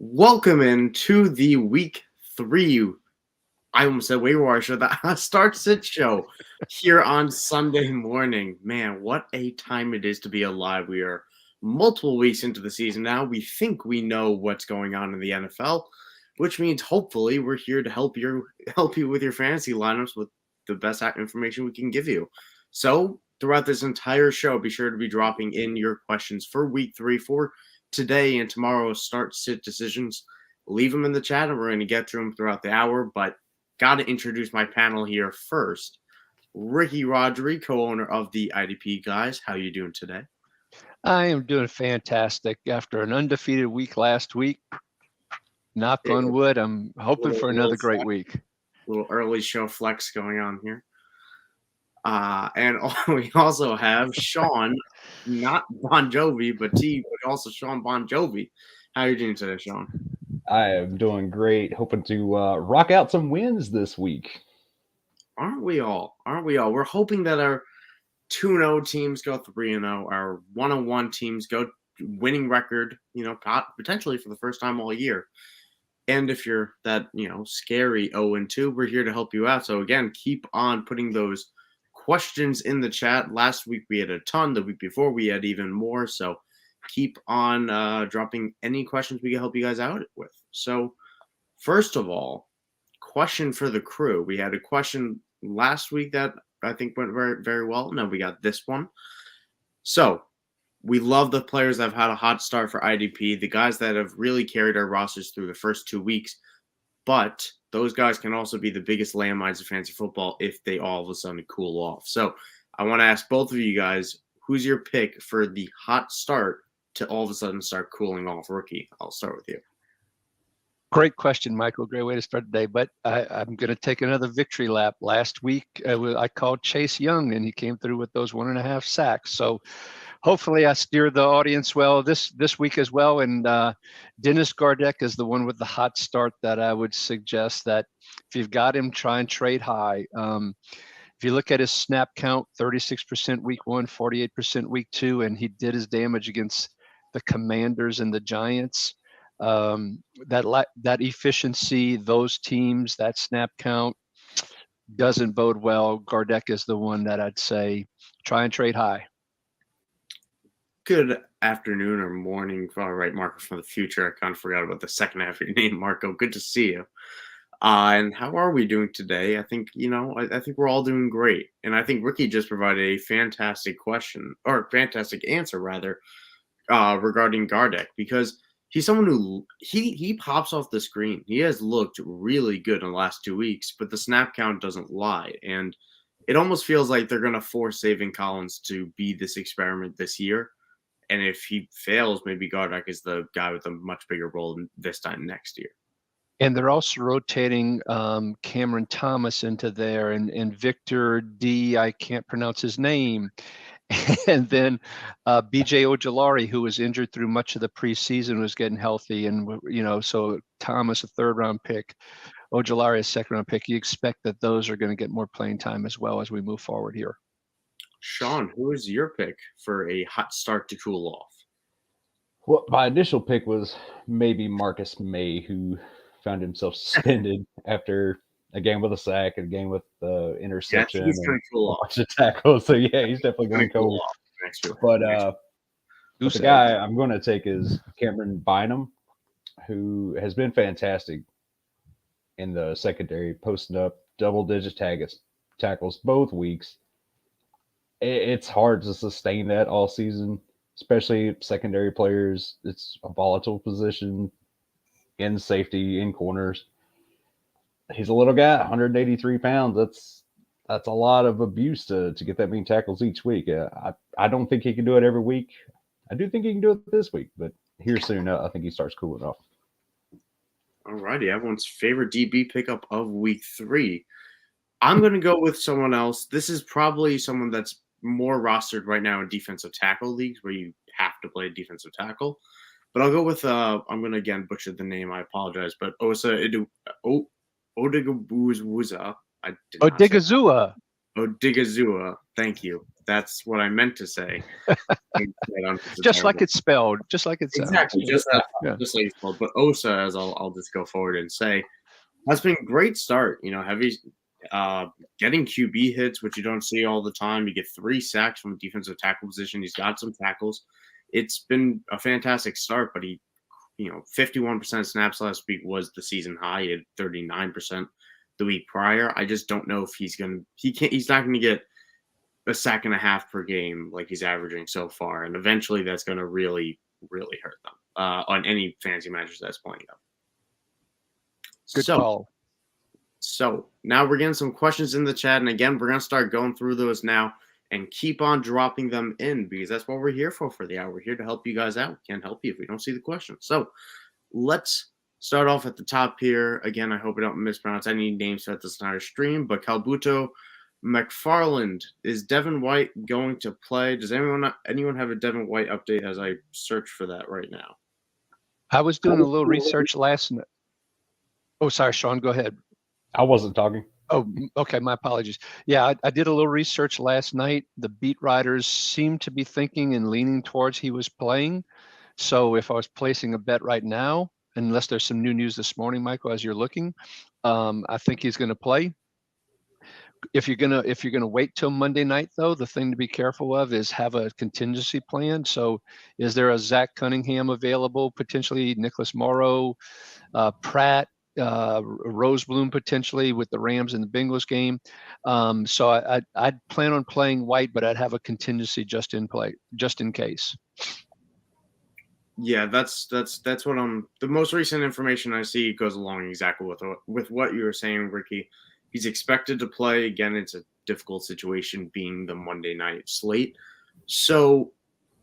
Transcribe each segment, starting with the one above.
Welcome into the week 3. I almost said waiver wire show, the start sit show here on Sunday morning. Man, what a time it is to be alive. We are multiple weeks into the season now. We think we know what's going on in the NFL, which means hopefully we're here to help you with your fantasy lineups with the best information we can give you. So throughout this entire show, be sure to be dropping in your questions for week 3 for today and tomorrow's start sit decisions. Leave them in the chat and we're going to get through them throughout the hour. But got to introduce my panel here first. Ricky Rodri, co-owner of the IDP Guys. How you doing today? I am doing fantastic after an undefeated week last week. Knock on wood, I'm hoping for another great week. Little early show flex going on here. And we also have Sean, not Bon Jovi, but also Sean Bon Jovi. How are you doing today, Sean? I am doing great. Hoping to rock out some wins this week. Aren't we all? We're hoping that our 2-0 teams go 3-0. Our 1-1 teams go winning record, potentially for the first time all year. And if you're that, scary 0-2, we're here to help you out. So again, keep on putting those questions in the chat. Last week we had a ton. The week before we had even more. So keep on dropping any questions we can help you guys out with. So first of all, question for the crew. We had a question last week that I think went very, very well. Now we got this one. So we love the players that have had a hot start for IDP, the guys that have really carried our rosters through the first 2 weeks. But those guys can also be the biggest landmines of fantasy football if they all of a sudden cool off. So I want to ask both of you guys, who's your pick for the hot start to all of a sudden start cooling off? Rookie, I'll start with you. Great question, Michael. Great way to start the day. But I'm going to take another victory lap. Last week, I called Chase Young, and he came through with those 1.5 sacks. So hopefully I steer the audience well this week as well. And Dennis Gardeck is the one with the hot start that I would suggest that if you've got him, try and trade high. If you look at his snap count, 36% week 1, 48% week 2, and he did his damage against the Commanders and the Giants. That efficiency, those teams, that snap count doesn't bode well. Gardeck is the one that I'd say try and trade high. Good afternoon or morning. All right, Marco from the future. I kind of forgot about the second half of your name, Marco. Good to see you. And how are we doing today? I think, I think we're all doing great. And I think Ricky just provided a fantastic answer, regarding Gardeck, because he's someone who he pops off the screen. He has looked really good in the last 2 weeks, but the snap count doesn't lie. And it almost feels like they're going to force Zaven Collins to be this experiment this year. And if he fails, maybe Gardeck is the guy with a much bigger role this time next year. And they're also rotating Cameron Thomas into there and Victor D. I can't pronounce his name. And then B.J. Ojulari, who was injured through much of the preseason, was getting healthy. And, so Thomas, a 3rd-round pick, Ojulari, a 2nd-round pick. You expect that those are going to get more playing time as well as we move forward here. Sean, who is your pick for a hot start to cool off? Well, my initial pick was maybe Marcus May, who found himself suspended after a game with a sack and a game with the interception. Yeah, he's going to cool off. A bunch of tackles. So, yeah, he's definitely going to cool off next year. But the guy I'm going to take is Cameron Bynum, who has been fantastic in the secondary, posting up double-digit tackles both weeks. It's hard to sustain that all season, especially secondary players. It's a volatile position in safety, in corners. He's a little guy, 183 pounds. That's a lot of abuse to get that many tackles each week. I don't think he can do it every week. I do think he can do it this week, but here soon, I think he starts cooling off. All righty, everyone's favorite DB pickup of week 3. I'm going to go with someone else. This is probably someone that's more rostered right now in defensive tackle leagues where you have to play defensive tackle. But I'll go with, I'm going to again butcher the name. I apologize. But Odigabuzwa. Odigizua. Odigizua. Thank you. That's what I meant to say. Just like it's spelled, just like it sounds. Exactly, just like it's spelled. But Osa, as I'll just go forward and say, has been a great start. Heavy getting QB hits, which you don't see all the time. You get 3 sacks from defensive tackle position. He's got some tackles. It's been a fantastic start, but he 51% snaps last week was the season high. He had 39% the week prior. I just don't know if he's not going to get a sack and a half per game like he's averaging so far. And eventually that's going to really, really hurt them on any fantasy managers that's playing them. Good call. So now we're getting some questions in the chat. And again, we're going to start going through those now and keep on dropping them in because that's what we're here for the hour. We're here to help you guys out. We can't help you if we don't see the questions. So let's start off at the top here. Again, I hope I don't mispronounce any names throughout this entire stream, but Calbuto McFarland, is Devin White going to play? Does anyone have a Devin White update as I search for that right now? I was doing a little research last night. Oh, sorry, Sean, go ahead. I wasn't talking. Oh, okay. My apologies. Yeah, I did a little research last night. The beat writers seem to be thinking and leaning towards he was playing. So if I was placing a bet right now, unless there's some new news this morning, Michael, as you're looking, I think he's going to play. If you're gonna wait till Monday night, though, the thing to be careful of is have a contingency plan. So, is there a Zach Cunningham available? Potentially Nicholas Morrow, Pratt, Rosebloom potentially with the Rams and the Bengals game. So I'd plan on playing White, but I'd have a contingency just in case. Yeah, that's what the most recent information I see goes along exactly with what you were saying, Ricky. He's expected to play. Again, it's a difficult situation being the Monday night slate. So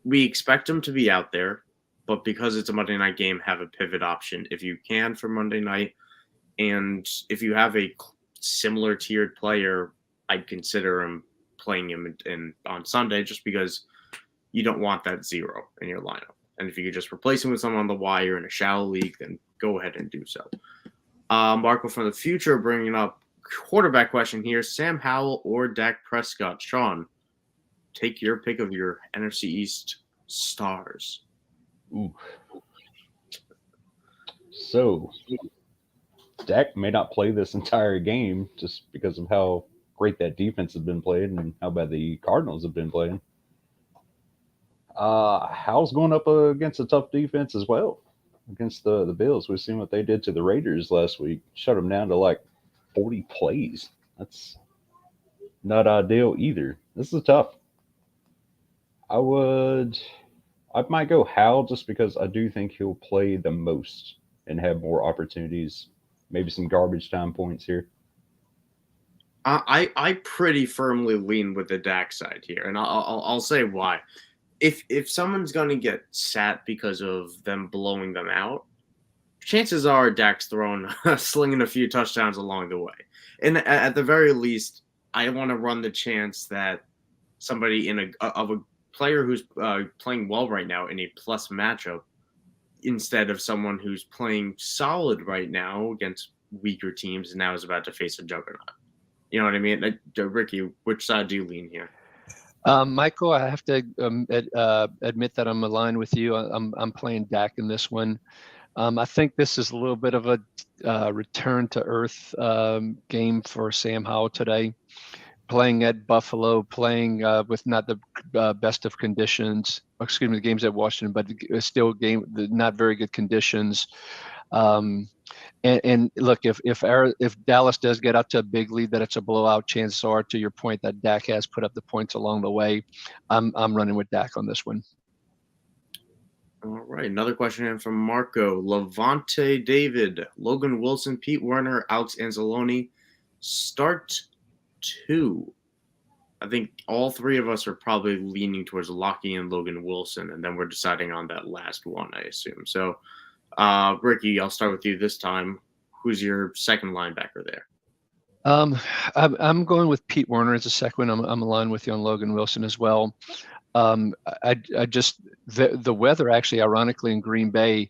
we expect him to be out there, but because it's a Monday night game, have a pivot option if you can for Monday night. And if you have a similar tiered player, I'd consider playing him on Sunday just because you don't want that 0 in your lineup. And if you could just replace him with someone on the wire in a shallow league, then go ahead and do so. Marco from the future bringing up quarterback question here: Sam Howell or Dak Prescott? Sean, take your pick of your NFC East stars. Ooh. So Dak may not play this entire game just because of how great that defense has been played and how bad the Cardinals have been playing. Howell's going up against a tough defense as well against the Bills. We've seen what they did to the Raiders last week. Shut them down to like 40 plays. That's not ideal either. This is tough. I might go Howell just because I do think he'll play the most and have more opportunities, maybe some garbage time points here. I pretty firmly lean with the Dak side here, and I'll say why. If someone's going to get sat because of them blowing them out, chances are Dak's slinging a few touchdowns along the way. And at the very least, I want to run the chance that somebody of a player who's playing well right now in a plus matchup instead of someone who's playing solid right now against weaker teams and now is about to face a juggernaut. You know what I mean? Ricky, which side do you lean here? Michael, I have to admit that I'm aligned with you. I'm playing Dak in this one. I think this is a little bit of a return to earth game for Sam Howell today. Playing at Buffalo, playing with not the best of conditions. Excuse me, the game's at Washington, but still not very good conditions. And look, if Dallas does get out to a big lead, that it's a blowout, chances are, to your point, that Dak has put up the points along the way. I'm running with Dak on this one. All right, another question in from Marco. Levante David, Logan Wilson, Pete Werner, Alex Anzalone. Start 2. I think all 3 of us are probably leaning towards locking in Logan Wilson, and then we're deciding on that last one, I assume. So, Ricky, I'll start with you this time. Who's your second linebacker there? I'm going with Pete Werner as a second. I'm aligned with you on Logan Wilson as well. I just the weather actually, ironically, in Green Bay,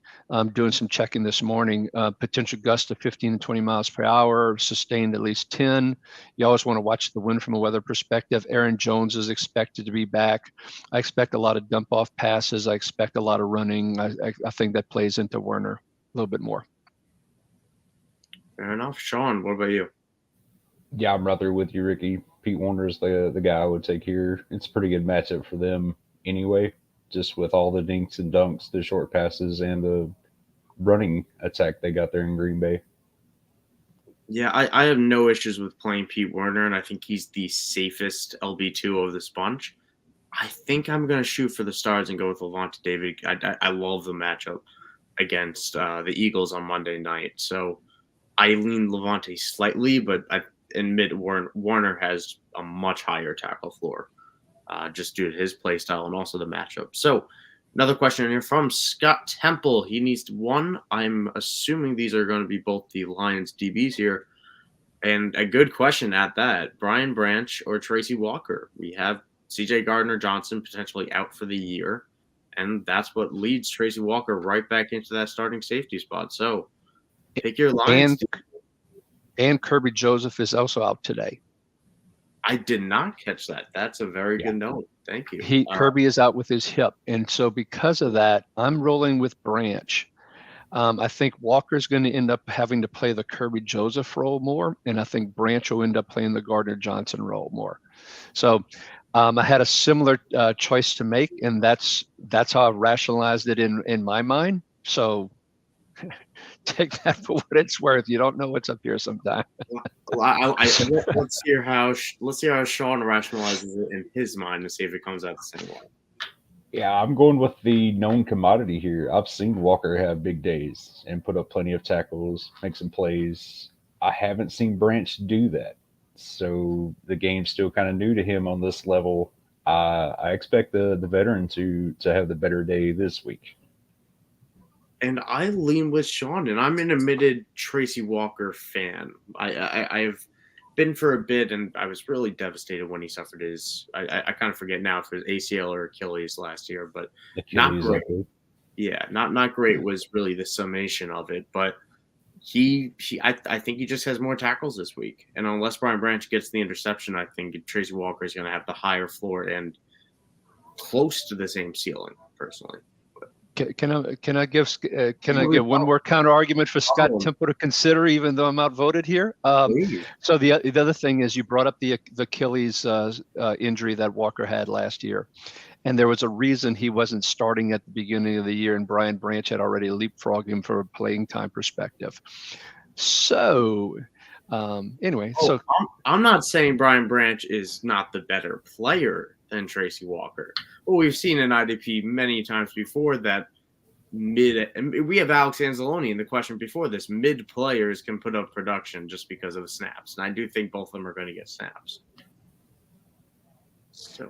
doing some checking this morning, potential gust of 15 to 20 miles per hour, sustained at least 10. You always want to watch the wind from a weather perspective. Aaron Jones is expected to be back. I expect a lot of dump off passes. I expect a lot of running. I think that plays into Werner a little bit more. Fair enough. Sean, what about you? Yeah, I'm right there with you, Ricky. Pete Warner's the guy I would take here. It's a pretty good matchup for them anyway, just with all the dinks and dunks, the short passes, and the running attack they got there in Green Bay. Yeah, I have no issues with playing Pete Werner, and I think he's the safest LB2 of this bunch. I think I'm going to shoot for the stars and go with Levante David. I love the matchup against the Eagles on Monday night. So I lean Levante slightly, but Warner has a much higher tackle floor just due to his play style and also the matchup. So another question here from Scott Temple. He needs one. I'm assuming these are going to be both the Lions DBs here. And a good question at that. Brian Branch or Tracy Walker? We have CJ Gardner-Johnson potentially out for the year. And that's what leads Tracy Walker right back into that starting safety spot. So pick your Lions. And Kirby Joseph is also out today. I did not catch that. That's a very good note. Thank you. Kirby is out with his hip. And so because of that, I'm rolling with Branch. I think Walker's going to end up having to play the Kirby Joseph role more. And I think Branch will end up playing the Gardner-Johnson role more. So I had a similar choice to make, and that's how I rationalized it in my mind. So take that for what it's worth. You don't know what's up here sometime. Let's hear how Sean rationalizes it in his mind and see if it comes out the same way. Yeah, I'm going with the known commodity here. I've seen Walker have big days and put up plenty of tackles, make some plays. I haven't seen Branch do that. So the game's still kind of new to him on this level. I expect the veteran to have the better day this week. And I lean with Sean, and I'm an admitted Tracy Walker fan. I've been for a bit, and I was really devastated when he suffered his. I kind of forget now if it was ACL or Achilles last year, but Achilles, not great. Yeah, not great was really the summation of it. But I think he just has more tackles this week, and unless Brian Branch gets the interception, I think Tracy Walker is going to have the higher floor and close to the same ceiling, personally. Can I give one more counter argument for Scott Temple to consider, even though I'm outvoted here? So the other thing is, you brought up the Achilles injury that Walker had last year, and there was a reason he wasn't starting at the beginning of the year, and Brian Branch had already leapfrogged him from a playing time perspective. So anyway, so I'm not saying Brian Branch is not the better player than Tracy Walker. Well, we've seen in IDP many times before that we have Alex Anzalone in the question before this. Mid players can put up production just because of the snaps, and I do think both of them are going to get snaps. So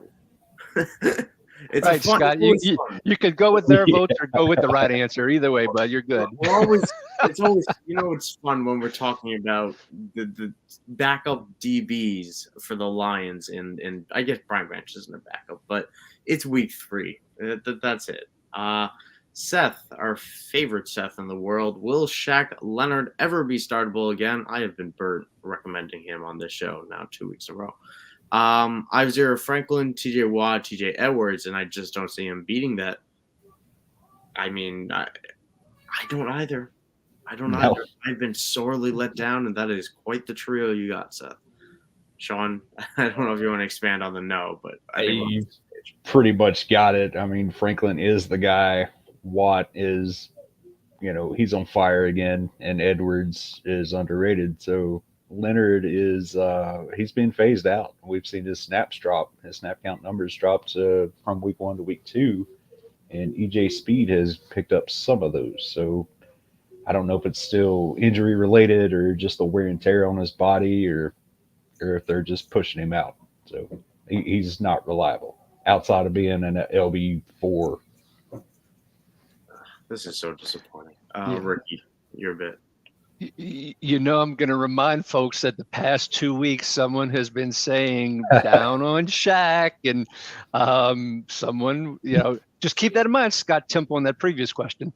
it's right, Scott. You could go with their votes or go with the right answer. Either way, bud, you're good. It's always it's fun when we're talking about the backup DBs for the Lions, and I guess Brian Branch isn't a backup, but it's week 3. That's it. Seth, our favorite Seth in the world, will Shaq Leonard ever be startable again? I have been burnt recommending him on this show now 2 weeks in a row. I have Zero Franklin, TJ Watt, TJ Edwards, and I just don't see him beating that. I mean, I don't either. Either. I've been sorely let down, and that is quite the trio you got, Seth. Sean, I don't know if you want to expand on the no, but I think you pretty much got it. I mean, Franklin is the guy. Watt is, he's on fire again, and Edwards is underrated. So Leonard is he's been phased out. We've seen his snaps drop. His snap count numbers dropped from week 1 to week 2, and EJ Speed has picked up some of those. So I don't know if it's still injury related or just the wear and tear on his body, or if they're just pushing him out. So he's not reliable outside of being an LB4. This is so disappointing. Ricky, your bit. You know, I'm going to remind folks that the past 2 weeks, someone has been saying down on Shaq, and someone, just keep that in mind, Scott Temple, in that previous question.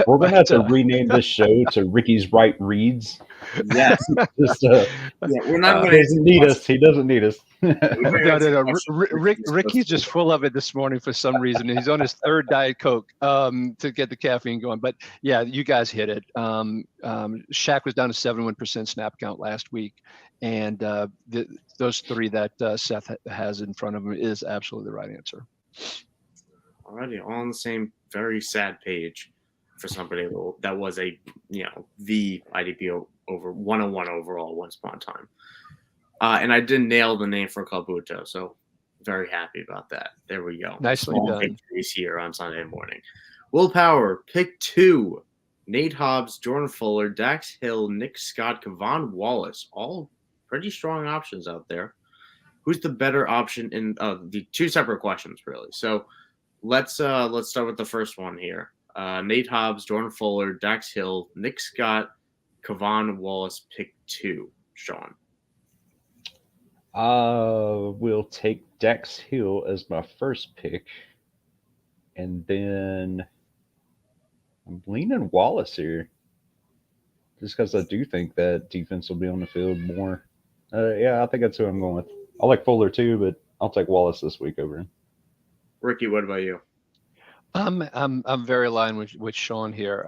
We're going to have to rename this show to Ricky's Right Reads. Yes. Just, we're not going to. He doesn't need us. He doesn't need us. No. Ricky's just full of it this morning for some reason. He's on his third Diet Coke to get the caffeine going. But yeah, you guys hit it. Shaq was down to 71% snap count last week, and those three that Seth has in front of him is absolutely the right answer. Already all on the same very sad page for somebody that was the IDP over 101 overall once upon a time. And I did nail the name for Kabuto, so very happy about that. There we go. Nicely Small done. victories here on Sunday morning. Willpower, pick 2. Nate Hobbs, Jordan Fuller, Dax Hill, Nick Scott, Kevon Wallace. All pretty strong options out there. Who's the better option in the 2 separate questions, really? So let's start with the first one here. Nate Hobbs, Jordan Fuller, Dax Hill, Nick Scott, Kevon Wallace, pick 2. Sean. We'll take Dax Hill as my first pick, and then I'm leaning Wallace here, just because I do think that defense will be on the field more. I think that's who I'm going with. I like Fuller too, but I'll take Wallace this week over him. Ricky, what about you? I'm very aligned with Sean here.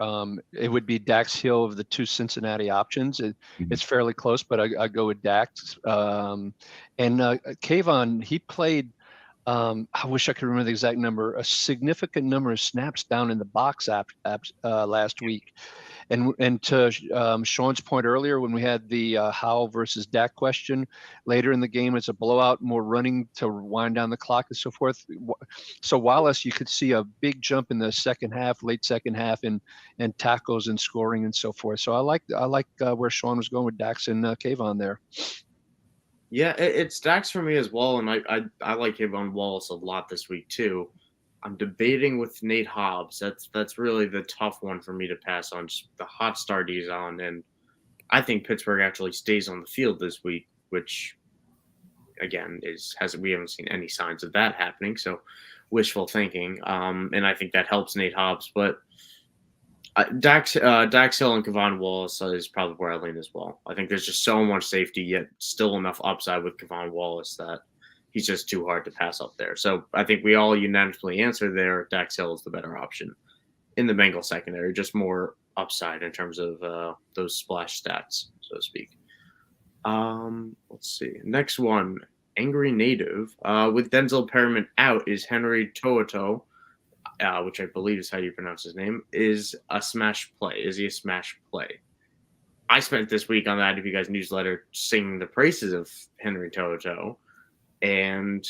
It would be Dax Hill of the 2 Cincinnati options. It's fairly close, but I go with Dax. And Kayvon, he played. I wish I could remember the exact number. A significant number of snaps down in the box last week. And to Sean's point earlier, when we had the Howell versus Dak question later in the game, it's a blowout, more running to wind down the clock and so forth. So Wallace, you could see a big jump in the late second half, and tackles and scoring and so forth. So I like where Sean was going with Dax and Kayvon there. Yeah, it's Dax for me as well, and I like Kayvon Wallace a lot this week too. I'm debating with Nate Hobbs. That's really the tough one for me to pass on. Just the hot start he's on, and I think Pittsburgh actually stays on the field this week, which again we haven't seen any signs of that happening. So wishful thinking, and I think that helps Nate Hobbs. But Dax Hill and Kevon Wallace is probably where I lean as well. I think there's just so much safety, yet still enough upside with Kevon Wallace that he's just too hard to pass up there. So I think we all unanimously answer there. Dax Hill is the better option in the Bengals secondary, just more upside in terms of those splash stats, so to speak. Let's see. Next one, Angry Native. With Denzel Perryman out, is Henry To'oTo'o, which I believe is how you pronounce his name, is a smash play. Is he a smash play? I spent this week on the IDP Guys newsletter singing the praises of Henry To'oTo'o, and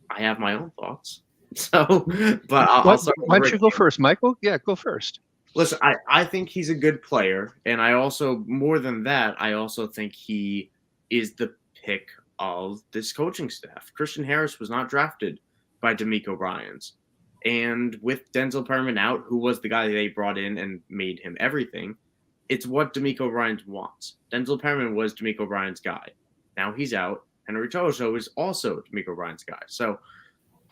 I have my own thoughts. So, but I'll start. Why don't you go first, Michael? Yeah, go first. Listen, I think he's a good player, and I also, more than that, I also think he is the pick of this coaching staff. Christian Harris was not drafted by DeMeco Ryans, and with Denzel Perryman out, who was the guy they brought in and made him everything, it's what DeMeco Ryans wants. Denzel Perryman was DeMeco Ryans' guy. Now he's out. Henry To'oTo'o is also DeMeco Ryans' guy. So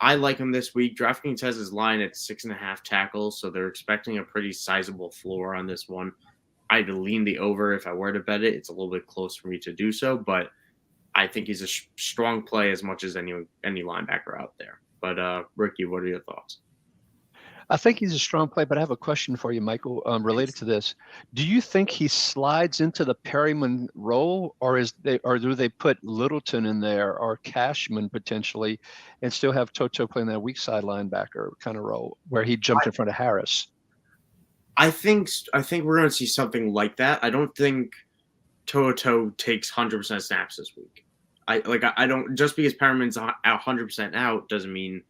I like him this week. DraftKings has his line at 6.5 tackles, so they're expecting a pretty sizable floor on this one. I'd lean the over if I were to bet it. It's a little bit close for me to do so, but I think he's a strong play as much as any linebacker out there. But Ricky, what are your thoughts? I think he's a strong play, but I have a question for you, Michael, related to this. Do you think he slides into the Perryman role, or do they put Littleton in there or Cashman potentially, and still have To'oTo'o playing that weak side linebacker kind of role where he jumped in front of Harris? I think we're going to see something like that. I don't think To'oTo'o takes 100% snaps this week. I don't, just because Perryman's 100% out doesn't mean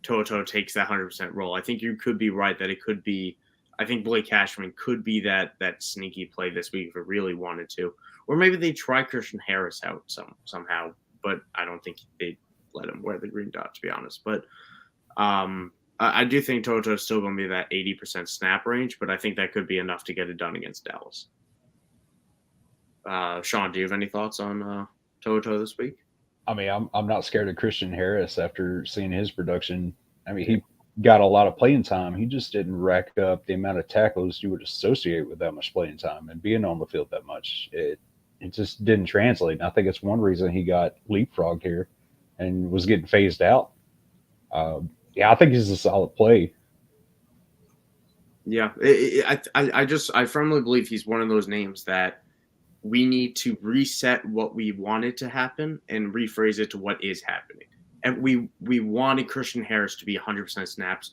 To'oTo'o takes that 100% role. I think you could be right that it could be. I think Blake Cashman could be that sneaky play this week if it really wanted to, or maybe they try Christian Harris out somehow. But I don't think they let him wear the green dot, to be honest. But I do think Toto is still going to be that 80% snap range, but I think that could be enough to get it done against Dallas. Sean, do you have any thoughts on Toto this week? I mean, I'm not scared of Christian Harris after seeing his production. I mean, he got a lot of playing time. He just didn't rack up the amount of tackles you would associate with that much playing time and being on the field that much. It just didn't translate. And I think it's one reason he got leapfrogged here and was getting phased out. Yeah, I think he's a solid play. Yeah, I firmly believe he's one of those names that we need to reset what we wanted to happen and rephrase it to what is happening. And we wanted Christian Harris to be 100% snaps,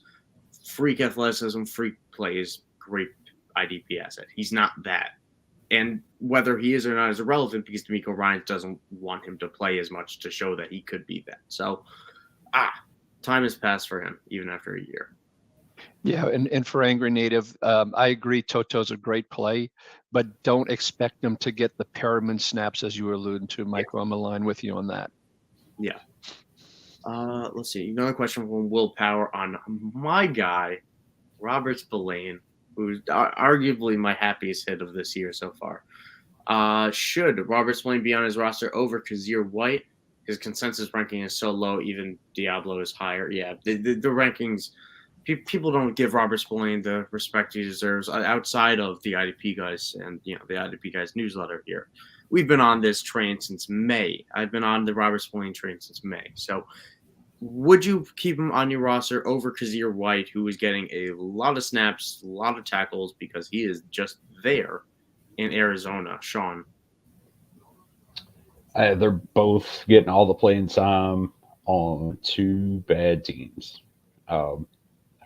freak athleticism, freak plays, great IDP asset. He's not that. And whether he is or not is irrelevant because D'Amico Ryans doesn't want him to play as much to show that he could be that. So, time has passed for him, even after a year. Yeah, and for Angry Native, I agree Toto's a great play, but don't expect him to get the Perriman snaps as you were alluding to, Michael. Yeah. I'm aligned with you on that. Yeah. Let's see. Another question from Will Power on my guy, Robert Spillane, who's arguably my happiest hit of this year so far. Should Robert Spillane be on his roster over Kazir White? His consensus ranking is so low, even Diablo is higher. Yeah, the rankings, people don't give Robert Spillane the respect he deserves outside of the IDP guys and the IDP guys newsletter here. We've been on this train since May. I've been on the Robert Spillane train since May. So would you keep him on your roster over Kazir White, who is getting a lot of snaps, a lot of tackles because he is just there in Arizona? Sean? They're both getting all the playing time on two bad teams. I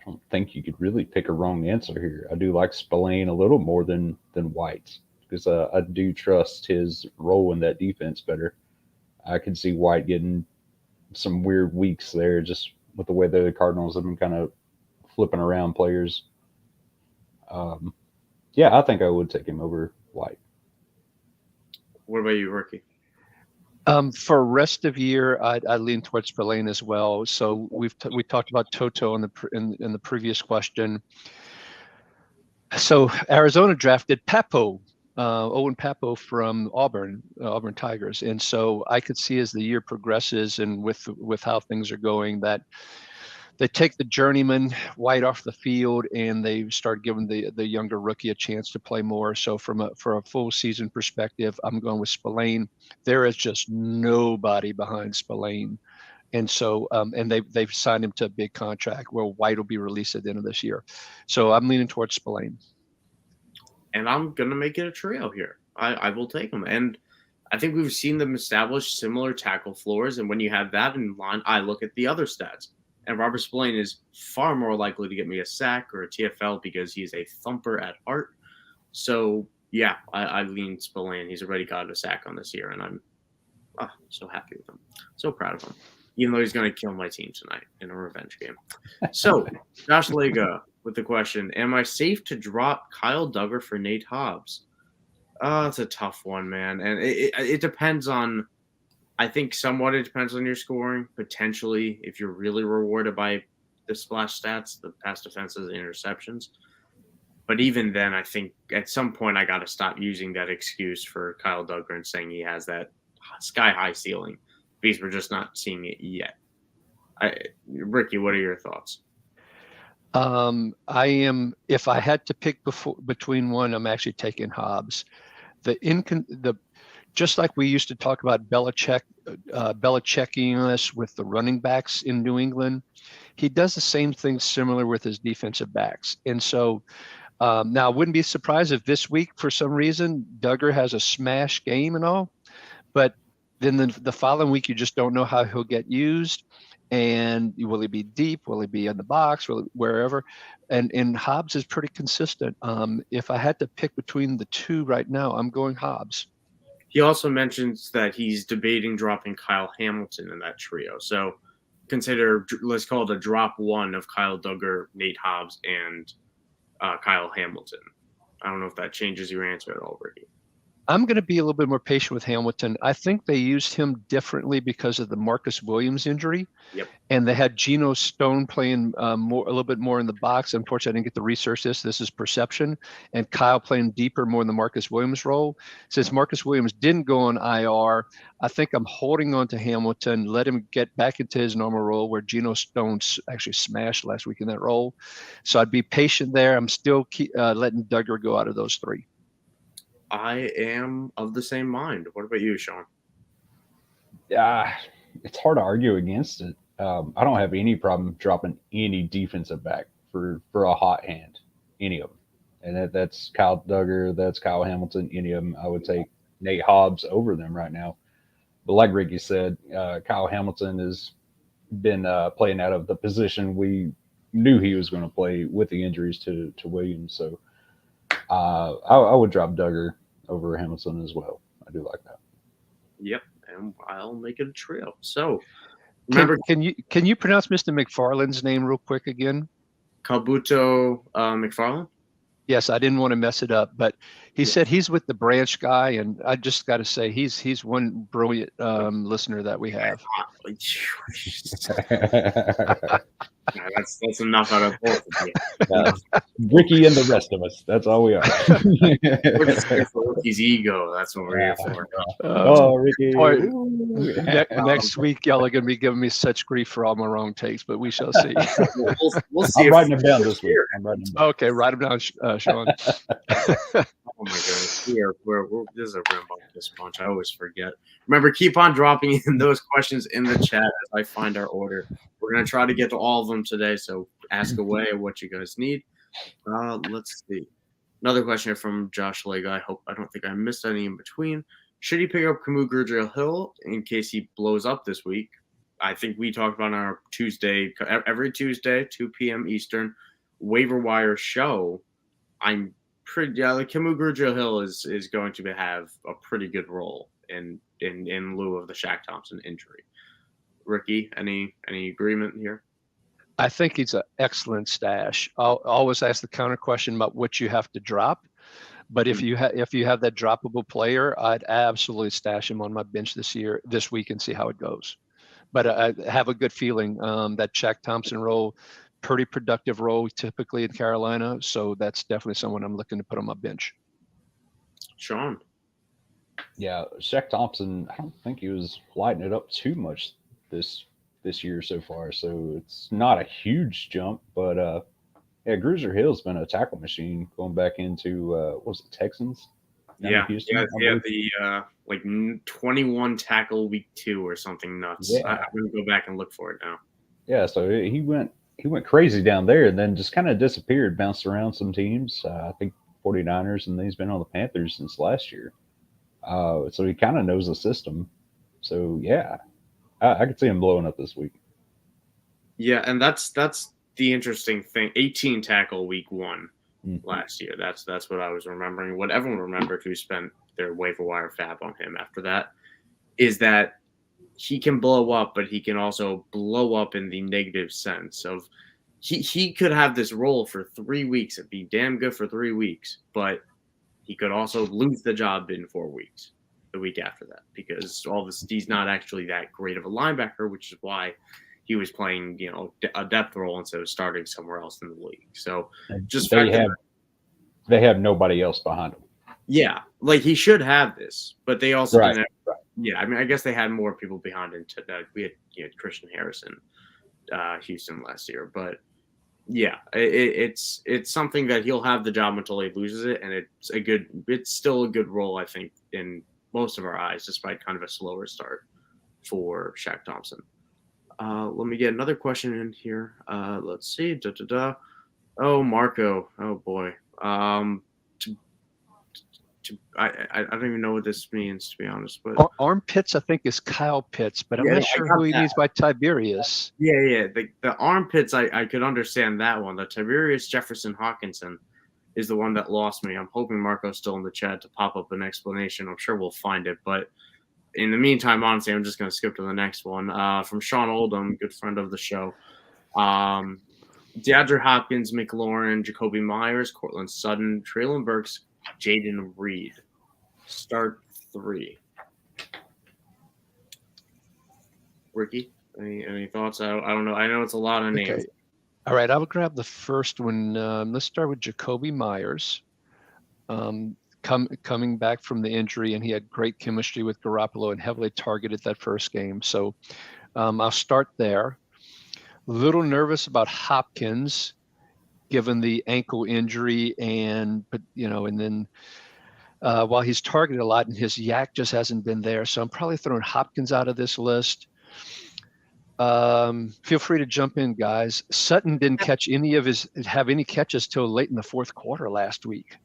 don't think you could really pick a wrong answer here. I do like Spillane a little more than White because I do trust his role in that defense better. I can see White getting some weird weeks there just with the way the Cardinals have been kind of flipping around players. Yeah, I think I would take him over White. What about you, Ricky? For rest of year, I lean towards Spillane as well. So we talked about Toto in the previous question. So Arizona drafted Papo, Owen Papo from Auburn Tigers, and so I could see as the year progresses and with how things are going that they take the journeyman White off the field and they start giving the younger rookie a chance to play more. So for a full season perspective, I'm going with Spillane. There is just nobody behind Spillane. And so and they've signed him to a big contract where White will be released at the end of this year. So I'm leaning towards Spillane. And I'm going to make it a trio here. I will take them. And I think we've seen them establish similar tackle floors. And when you have that in line, I look at the other stats. And Robert Spillane is far more likely to get me a sack or a TFL because he is a thumper at heart. So, yeah, I lean Spillane. He's already got a sack on this year, and I'm so happy with him. So proud of him, even though he's going to kill my team tonight in a revenge game. So, Josh Lega with the question, am I safe to drop Kyle Duggar for Nate Hobbs? It's a tough one, man. And it depends on – I think somewhat it depends on your scoring. Potentially, if you're really rewarded by the splash stats, the pass defenses, and interceptions. But even then, I think at some point I got to stop using that excuse for Kyle Duggar and saying he has that sky-high ceiling because we're just not seeing it yet. Ricky, what are your thoughts? If I had to pick between one, I'm actually taking Hobbs. Just like we used to talk about Belichicking us with the running backs in New England, he does the same thing similar with his defensive backs. And so now I wouldn't be surprised if this week, for some reason, Duggar has a smash game and all, but then the following week, you just don't know how he'll get used. And will he be deep? Will he be in the box? Wherever? And Hobbs is pretty consistent. If I had to pick between the two right now, I'm going Hobbs. He also mentions that he's debating dropping Kyle Hamilton in that trio. So consider, let's call it a drop one of Kyle Duggar, Nate Hobbs, and Kyle Hamilton. I don't know if that changes your answer at all, Ricky. I'm going to be a little bit more patient with Hamilton. I think they used him differently because of the Marcus Williams injury. Yep. And they had Geno Stone playing a little bit more in the box. Unfortunately, I didn't get to research this. This is perception. And Kyle playing deeper more in the Marcus Williams role. Since Marcus Williams didn't go on IR, I think I'm holding on to Hamilton, let him get back into his normal role where Geno Stone actually smashed last week in that role. So I'd be patient there. I'm still letting Duggar go out of those three. I am of the same mind. What about you, Sean? Yeah, it's hard to argue against it. I don't have any problem dropping any defensive back for a hot hand, any of them. And that's Kyle Duggar, that's Kyle Hamilton, any of them. I would take Nate Hobbs over them right now. But like Ricky said, Kyle Hamilton has been playing out of the position we knew he was going to play with the injuries to Williams. So I would drop Duggar over Hamilton as well. I do like that. Yep, and I'll make it a trio. So remember, can you pronounce Mr. McFarland's name real quick again? Kabuto McFarland? Yes, I didn't want to mess it up, but he said he's with the Branch guy, and I just got to say he's one brilliant listener that we have. That's enough out of both of you. Ricky and the rest of us. That's all we are. We're just here for Ricky's ego. That's what we're here for. Ricky. Next week, y'all are going to be giving me such grief for all my wrong takes, but we shall see. We'll see. I'm writing them down this week. Okay, write them down, Sean. Oh my goodness, we're this is a rambunctious bunch. I always forget. Remember, keep on dropping in those questions in the chat as I find our order. We're gonna try to get to all of them today, so ask away what you guys need. Let's see. Another question here from Josh Lega. I don't think I missed any in between. Should he pick up Camus Gurgel-Hill in case he blows up this week? I think we talked about on our Tuesday, every Tuesday, 2 p.m. Eastern, waiver wire show. I'm pretty like Camus Gurgel-Hill is going to have a pretty good role in lieu of the Shaq Thompson injury. Ricky, any agreement here? I think he's an excellent stash. I'll always ask the counter question about what you have to drop. But if you have that droppable player, I'd absolutely stash him on my bench this week, and see how it goes. But I have a good feeling that Shaq Thompson role, pretty productive role typically in Carolina. So that's definitely someone I'm looking to put on my bench. Sean. Yeah, Shaq Thompson, I don't think he was lighting it up too much this year so far. So it's not a huge jump, but yeah, Gurgel-Hill's been a tackle machine going back into what was it, Texans? Yeah, the like 21 tackle week 2 or something nuts. Yeah. I'm gonna go back and look for it now. Yeah, so he went crazy down there and then just kind of disappeared, bounced around some teams. I think 49ers, and then he's been on the Panthers since last year. So he kind of knows the system. So yeah, I could see him blowing up this week. Yeah, and that's the interesting thing. 18 tackle week 1 last year. That's what I was remembering. What everyone remembered who spent their waiver wire fab on him after that is that he can blow up, but he can also blow up in the negative sense of he could have this role for 3 weeks and be damn good for 3 weeks, but he could also lose the job in 4 weeks, the week after that, because he's not actually that great of a linebacker, which is why he was playing, a depth role instead of starting somewhere else in the league. So just they have nobody else behind him. Yeah, like he should have this, but they also right. Yeah, I mean, I guess they had more people behind him. We had Christian Harrison, Houston last year, but yeah, it's something that he'll have the job until he loses it, and it's still a good role, I think, in most of our eyes, despite kind of a slower start for Shaq Thompson. Let me get another question in here. Let's see. Oh, Marco. Oh boy. I don't even know what this means, to be honest. But armpits, I think, is Kyle Pitts, but I'm not sure who he means by Tiberius. Yeah. The armpits, I could understand that one. The Tiberius Jefferson Hawkinson is the one that lost me. I'm hoping Marco's still in the chat to pop up an explanation. I'm sure we'll find it, but in the meantime, honestly, I'm just going to skip to the next one. From Sean Oldham, good friend of the show. DeAndre Hopkins, McLaurin, Jacoby Myers, Cortland Sutton, Treylon Burks, Jaden Reed. Start 3. Ricky, any thoughts? I don't know. I know it's a lot of names. Okay. All right, I would grab the first one. Let's start with Jacoby Myers. Coming back from the injury, and he had great chemistry with Garoppolo and heavily targeted that first game. So I'll start there. A little nervous about Hopkins, given the ankle injury, and then while he's targeted a lot, and his yak just hasn't been there, so I'm probably throwing Hopkins out of this list. Feel free to jump in, guys. Sutton didn't have any catches till late in the fourth quarter last week.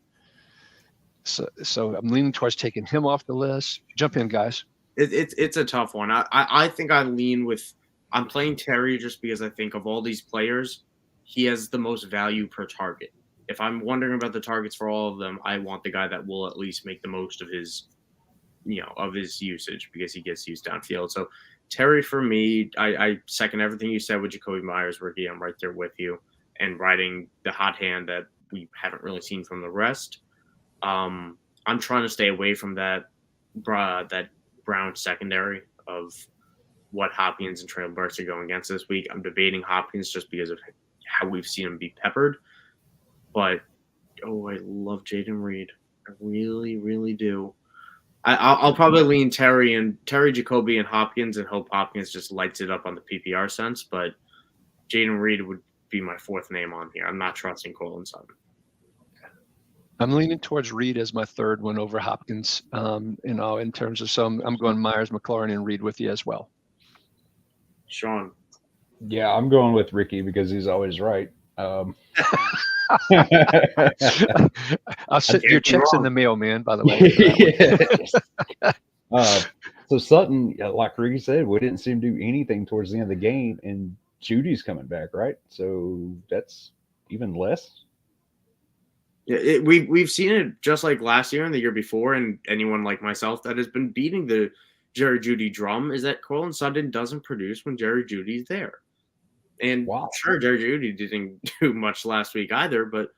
So I'm leaning towards taking him off the list. Jump in, guys. It's a tough one. I think I lean with. I'm playing Terry just because I think of all these players, he has the most value per target. If I'm wondering about the targets for all of them, I want the guy that will at least make the most of his, of his usage because he gets used downfield. So Terry, for me, I second everything you said with Jacoby Myers, Ricky. I'm right there with you and riding the hot hand that we haven't really seen from the rest. I'm trying to stay away from that Brown secondary of what Hopkins and Traylon Burks are going against this week. I'm debating Hopkins just because of how we've seen him be peppered. But, I love Jaden Reed. I really, really do. I'll probably lean Terry, Jacoby, and Hopkins and hope Hopkins just lights it up on the PPR sense. But Jaden Reed would be my fourth name on here. I'm not trusting Cortland Sutton. I'm leaning towards Reed as my third one over Hopkins. In terms of I'm going Myers, McLaurin, and Reed with you as well. Sean. Yeah, I'm going with Ricky because he's always right. I'll send your checks in the mail, man, by the way. So Sutton, like Ricky said, we didn't see him do anything towards the end of the game, and Judy's coming back, right? So that's even less. Yeah, we've seen it just like last year and the year before, and anyone like myself that has been beating the Jerry Jeudy drum is that Cortland Sutton doesn't produce when Jerry Judy's there. And sure, Jerry Jeudy didn't do much last week either, but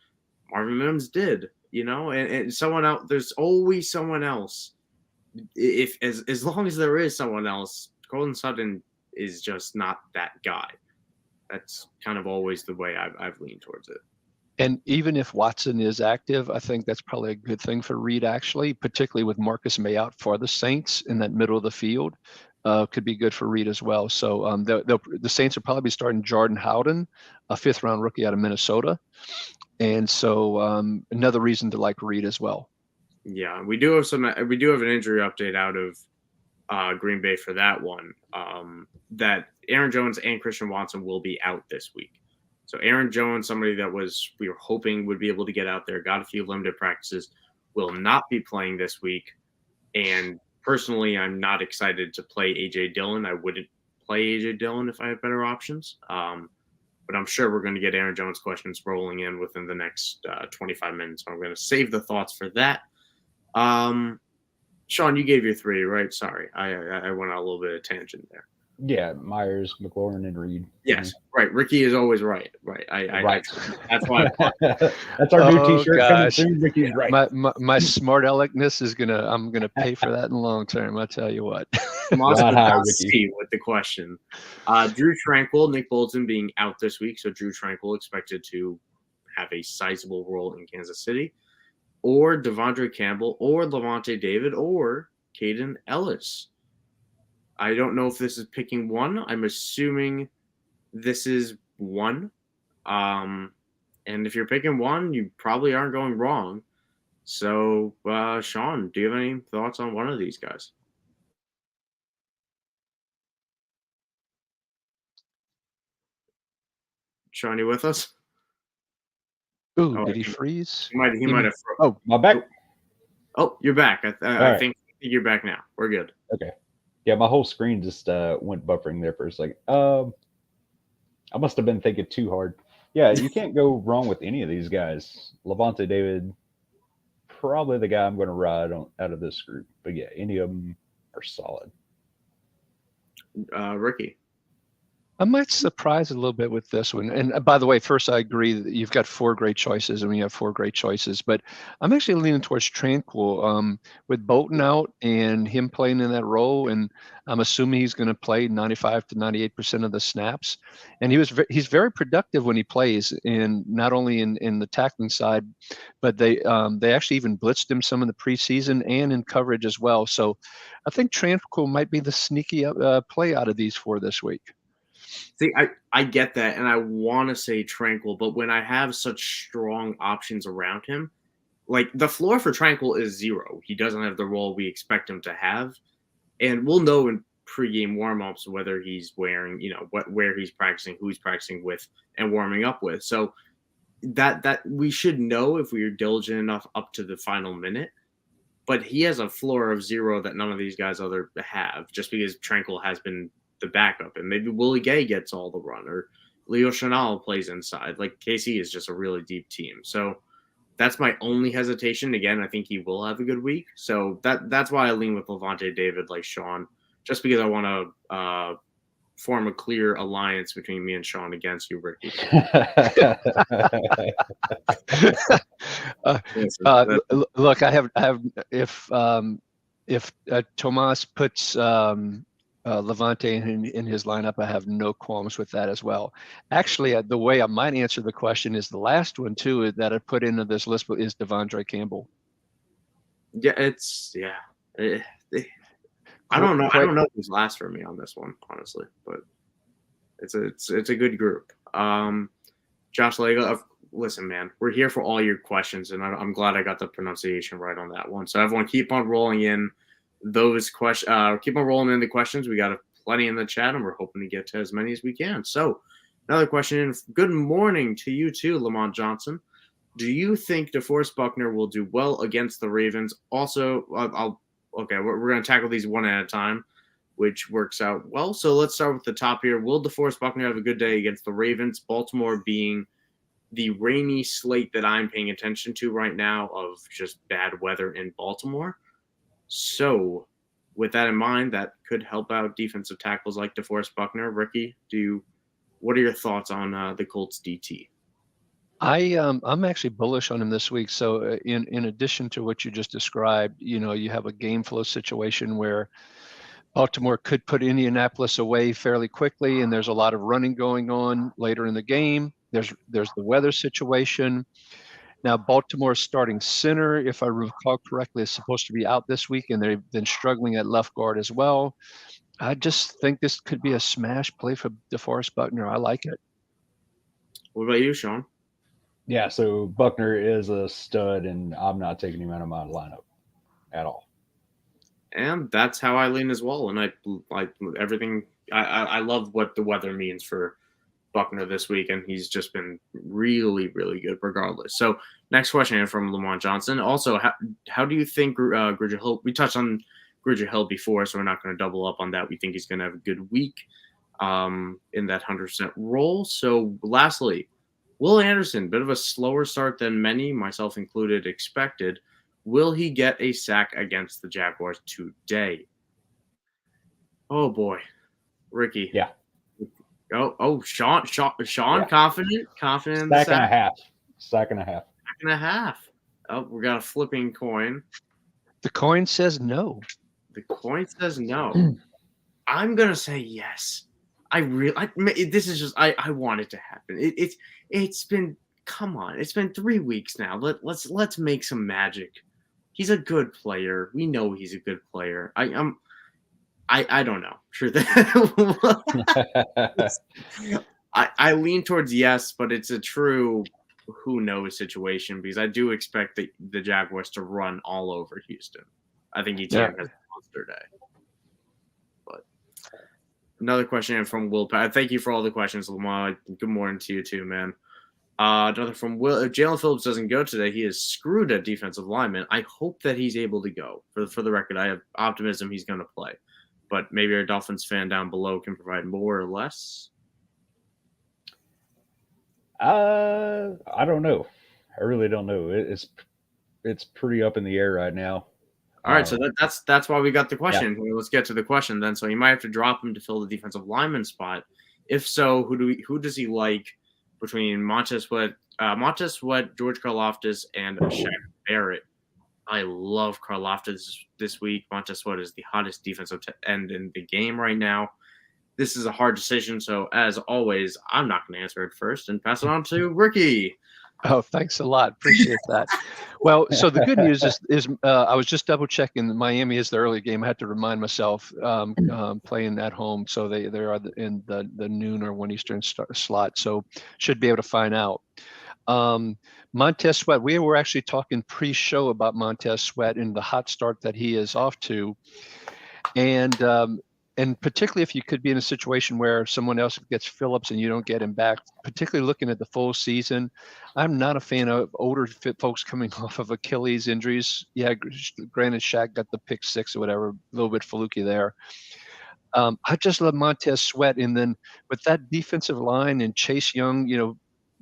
Marvin Mims did, and someone else. There's always someone else. If as long as there is someone else, Cortland Sutton is just not that guy. That's kind of always the way I've leaned towards it. And even if Watson is active, I think that's probably a good thing for Reed, actually, particularly with Marcus May out for the Saints in that middle of the field. Could be good for Reed as well. So the Saints will probably be starting Jordan Howden, a fifth-round rookie out of Minnesota. And so another reason to like Reed as well. Yeah, we do have an injury update out of Green Bay for that one. That Aaron Jones and Christian Watson will be out this week. So Aaron Jones, somebody that we were hoping would be able to get out there, got a few limited practices, will not be playing this week. And personally, I'm not excited to play A.J. Dillon. I wouldn't play A.J. Dillon if I had better options. But I'm sure we're going to get Aaron Jones questions rolling in within the next 25 minutes. So I'm going to save the thoughts for that. Sean, you gave your 3, right? Sorry, I went on a little bit of tangent there. Yeah, Myers, McLaurin, and Reed. Yes, right. Ricky is always right. Right. Right. That's why. That's our new T-shirt coming soon. Ricky's right. My smart aleckness is I'm gonna pay for that in the long term. I tell you what. See with the question. Drew Tranquill, Nick Bolton being out this week, so Drew Tranquill expected to have a sizable role in Kansas City, or Devondre Campbell, or Levante David, or Caden Ellis. I don't know if this is picking one. I'm assuming this is one. And if you're picking one, you probably aren't going wrong. So, Sean, do you have any thoughts on one of these guys? Sean, you with us? Ooh, did he freeze? He might have. Oh, my back. Oh, you're back. I think you're back now. We're good. Okay. Yeah, my whole screen just went buffering there for a second. I must have been thinking too hard. Yeah, you can't go wrong with any of these guys. Levante David, probably the guy I'm going to ride on out of this group. But yeah, any of them are solid. Ricky. I might surprise a little bit with this one. And by the way, first, I agree that you've got 4 great choices, and we have 4 great choices. But I'm actually leaning towards Tranquil with Bolton out and him playing in that role. And I'm assuming he's going to play 95 to 98% of the snaps. And he's very productive when he plays, and not only in the tackling side, but they actually even blitzed him some in the preseason and in coverage as well. So I think Tranquil might be the sneaky play out of these 4 this week. See, I get that, and I want to say Tranquil, but when I have such strong options around him, like the floor for Tranquil is 0. He doesn't have the role we expect him to have, and we'll know in pregame warmups whether he's wearing, where he's practicing, who he's practicing with, and warming up with. So that we should know if we are diligent enough up to the final minute. But he has a floor of 0 that none of these guys have, just because Tranquil has been the backup, and maybe Willie Gay gets all the run, or Leo Chenal plays inside. Like KC is just a really deep team, so that's my only hesitation. Again, I think he will have a good week, so that's why I lean with Levante David, like Sean, just because I want to form a clear alliance between me and Sean against you, Ricky. Look, I have if Tomas puts Levante in his lineup, I have no qualms with that as well. Actually, the way I might answer the question is the last one too that I put into this list is Devondre Campbell. Yeah, I don't know. I don't know who's last for me on this one, honestly, but it's a good group. Josh Lego, listen, man, we're here for all your questions, and I'm glad I got the pronunciation right on that one. So everyone, keep on rolling in those questions. Keep on rolling in the questions. We got plenty in the chat, and we're hoping to get to as many as we can. So another question. Good morning to you too, Lamont Johnson. Do you think DeForest Buckner will do well against the Ravens? Also, we're going to tackle these one at a time, which works out well. So let's start with the top here. Will DeForest Buckner have a good day against the Ravens? Baltimore being the rainy slate that I'm paying attention to right now of just bad weather in Baltimore. So with that in mind, that could help out defensive tackles like DeForest Buckner. Ricky, what are your thoughts on the Colts DT? I'm actually bullish on him this week. So in addition to what you just described, you have a game flow situation where Baltimore could put Indianapolis away fairly quickly, and there's a lot of running going on later in the game. There's the weather situation. Now, Baltimore's starting center, if I recall correctly, is supposed to be out this week, and they've been struggling at left guard as well. I just think this could be a smash play for DeForest Buckner. I like it. What about you, Sean? Yeah, so Buckner is a stud, and I'm not taking him out of my lineup at all. And that's how I lean as well. And I like everything. I love what the weather means for Buckner this week, and he's just been really, really good regardless. So next question from Lamont Johnson. Also, how do you think Gridger Hill, we touched on Gridger Hill before, so we're not going to double up on that. We think he's going to have a good week in that 100% role. So lastly, Will Anderson, bit of a slower start than many, myself included, expected. Will he get a sack against the Jaguars today? Oh boy, Ricky. Yeah. Sean, yeah. confident. Sack and a half. Sack and a half. Oh, we got a flipping coin. The coin says no. The coin says no. I'm gonna say yes. This is just I want it to happen. It's been, come on. It's been 3 weeks now. Let's make some magic. He's a good player. We know he's a good player. I don't know. Sure. I lean towards yes, but it's a true who knows situation because I do expect the Jaguars to run all over Houston. I think each team has a monster day. But another question from Will. Thank you for all the questions, Lamar. Good morning to you too, man. Another from Will. If Jalen Phillips doesn't go today, he is screwed at defensive lineman. I hope that he's able to go. For the record, I have optimism he's going to play. But maybe our Dolphins fan down below can provide more or less. I don't know. I really don't know. It's pretty up in the air right now. All right, so that's why we got the question. Yeah. Let's get to the question then. So you might have to drop him to fill the defensive lineman spot If so, who does he like between Montez Sweat, George Karlaftis, and Shaq Barrett? I love Karlaftis this week. Montez Sweat is the hottest defensive end in the game right now. This is a hard decision, so as always, I'm not going to answer it first and pass it on to Ricky. Oh, thanks a lot. Appreciate that. Well, so the good news is I was just double checking. Miami is the early game. I had to remind myself playing at home, so they are in the noon or 1 Eastern slot. So should be able to find out. Montez Sweat. We were actually talking pre-show about Montez Sweat and the hot start that he is off to, and particularly if you could be in a situation where someone else gets Phillips and you don't get him back, particularly looking at the full season, I'm not a fan of older fit folks coming off of Achilles injuries. Yeah, granted, Shaq got the pick 6 or whatever, a little bit fluky there. I just love Montez Sweat. And then with that defensive line and Chase Young,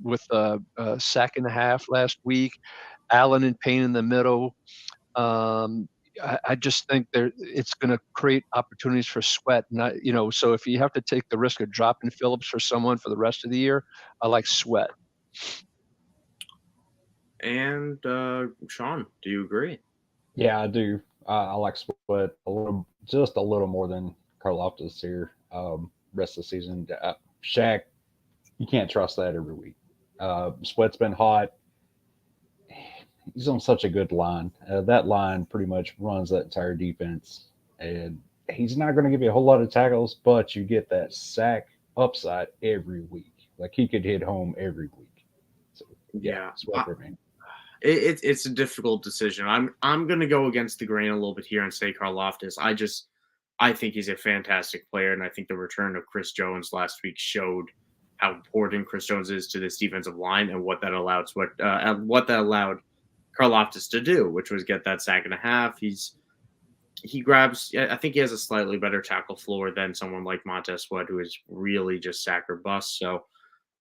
with a sack and a half last week, Allen and Payne in the middle, I just think it's going to create opportunities for Sweat. So if you have to take the risk of dropping Phillips for someone for the rest of the year, I like Sweat. And Sean, do you agree? Yeah, I do. I like Sweat just a little more than Karlaftis here. Rest of the season, Shaq, you can't trust that every week. Sweat's been hot. He's on such a good line. That line pretty much runs that entire defense. And he's not going to give you a whole lot of tackles, but you get that sack upside every week. Like he could hit home every week. So yeah, it's a difficult decision. I'm going to go against the grain a little bit here and say Karlaftis. I think he's a fantastic player, and I think the return of Chris Jones last week showed how important Chris Jones is to this defensive line and what that allowed Karlaftis to do, which was get that sack and a half. He grabs. I think he has a slightly better tackle floor than someone like Montez Sweat, who is really just sack or bust. So,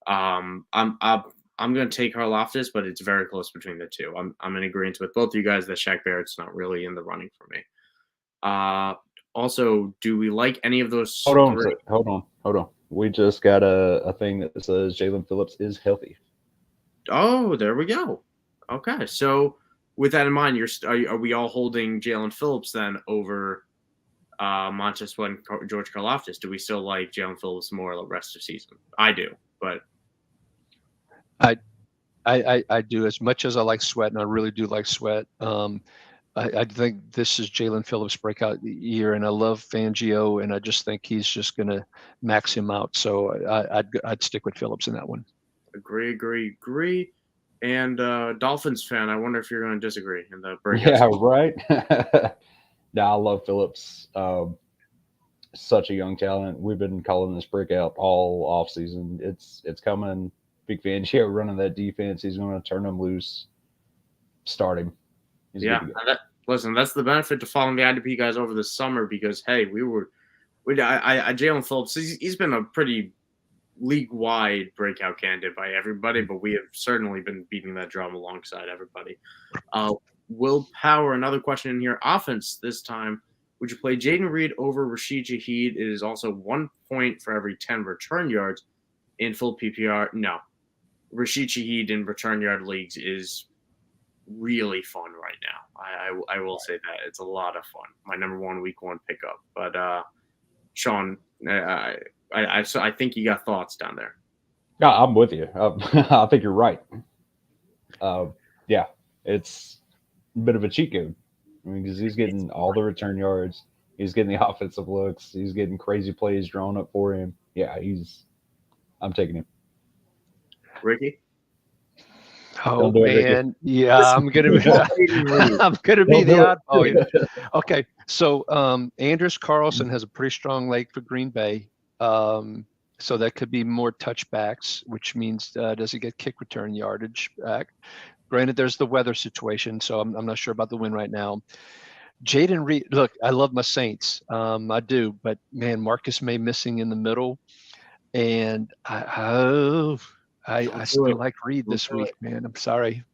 I'm going to take Karlaftis, but it's very close between the two. I'm in agreement with both of you guys that Shaq Barrett's not really in the running for me. Also, do we like any of those? Hold on. We just got a thing that says Jalen Phillips is healthy. Oh, there we go. Okay, so with that in mind, are we all holding Jalen Phillips then over Montez Sweat and George Karlaftis? Do we still like Jalen Phillips more the rest of the season? I do, but I do. As much as I like Sweat, and I really do like Sweat, I think this is Jalen Phillips' breakout year, and I love Fangio, and I just think he's just going to max him out. So I'd stick with Phillips in that one. Agree. And Dolphins fan, I wonder if you're going to disagree in the breakout. Yeah, right. No, I love Phillips. Such a young talent. We've been calling this breakout all off season. It's coming. Big Fangio running that defense. He's going to turn them loose. Start him. Listen, that's the benefit to following the IDP guys over the summer because hey, Jalen Phillips. He's been a pretty league-wide breakout candidate by everybody, but we have certainly been beating that drum alongside everybody. Will Power, another question in here. Offense this time. Would you play Jaden Reed over Rashid Shaheed? It is also 1 point for every 10 return yards in full PPR. No. Rashid Shaheed in return yard leagues is really fun right now. I will say that. It's a lot of fun. My number 1 week 1 pickup. But Sean, I think you got thoughts down there. Yeah, I'm with you. I think you're right. Yeah, it's a bit of a cheat code. I mean, because he's getting all the return yards. He's getting the offensive looks. He's getting crazy plays drawn up for him. Yeah, I'm taking him. Ricky? Oh man, yeah, I'm gonna be the oddball. Okay, so Anders Carlson has a pretty strong leg for Green Bay, so that could be more touchbacks, which means does he get kick return yardage back? Granted, there's the weather situation, so I'm not sure about the win right now. Jaden Reed, look, I love my Saints, I do, but man, Marcus May missing in the middle, and I still like Reed this week, man. I'm sorry.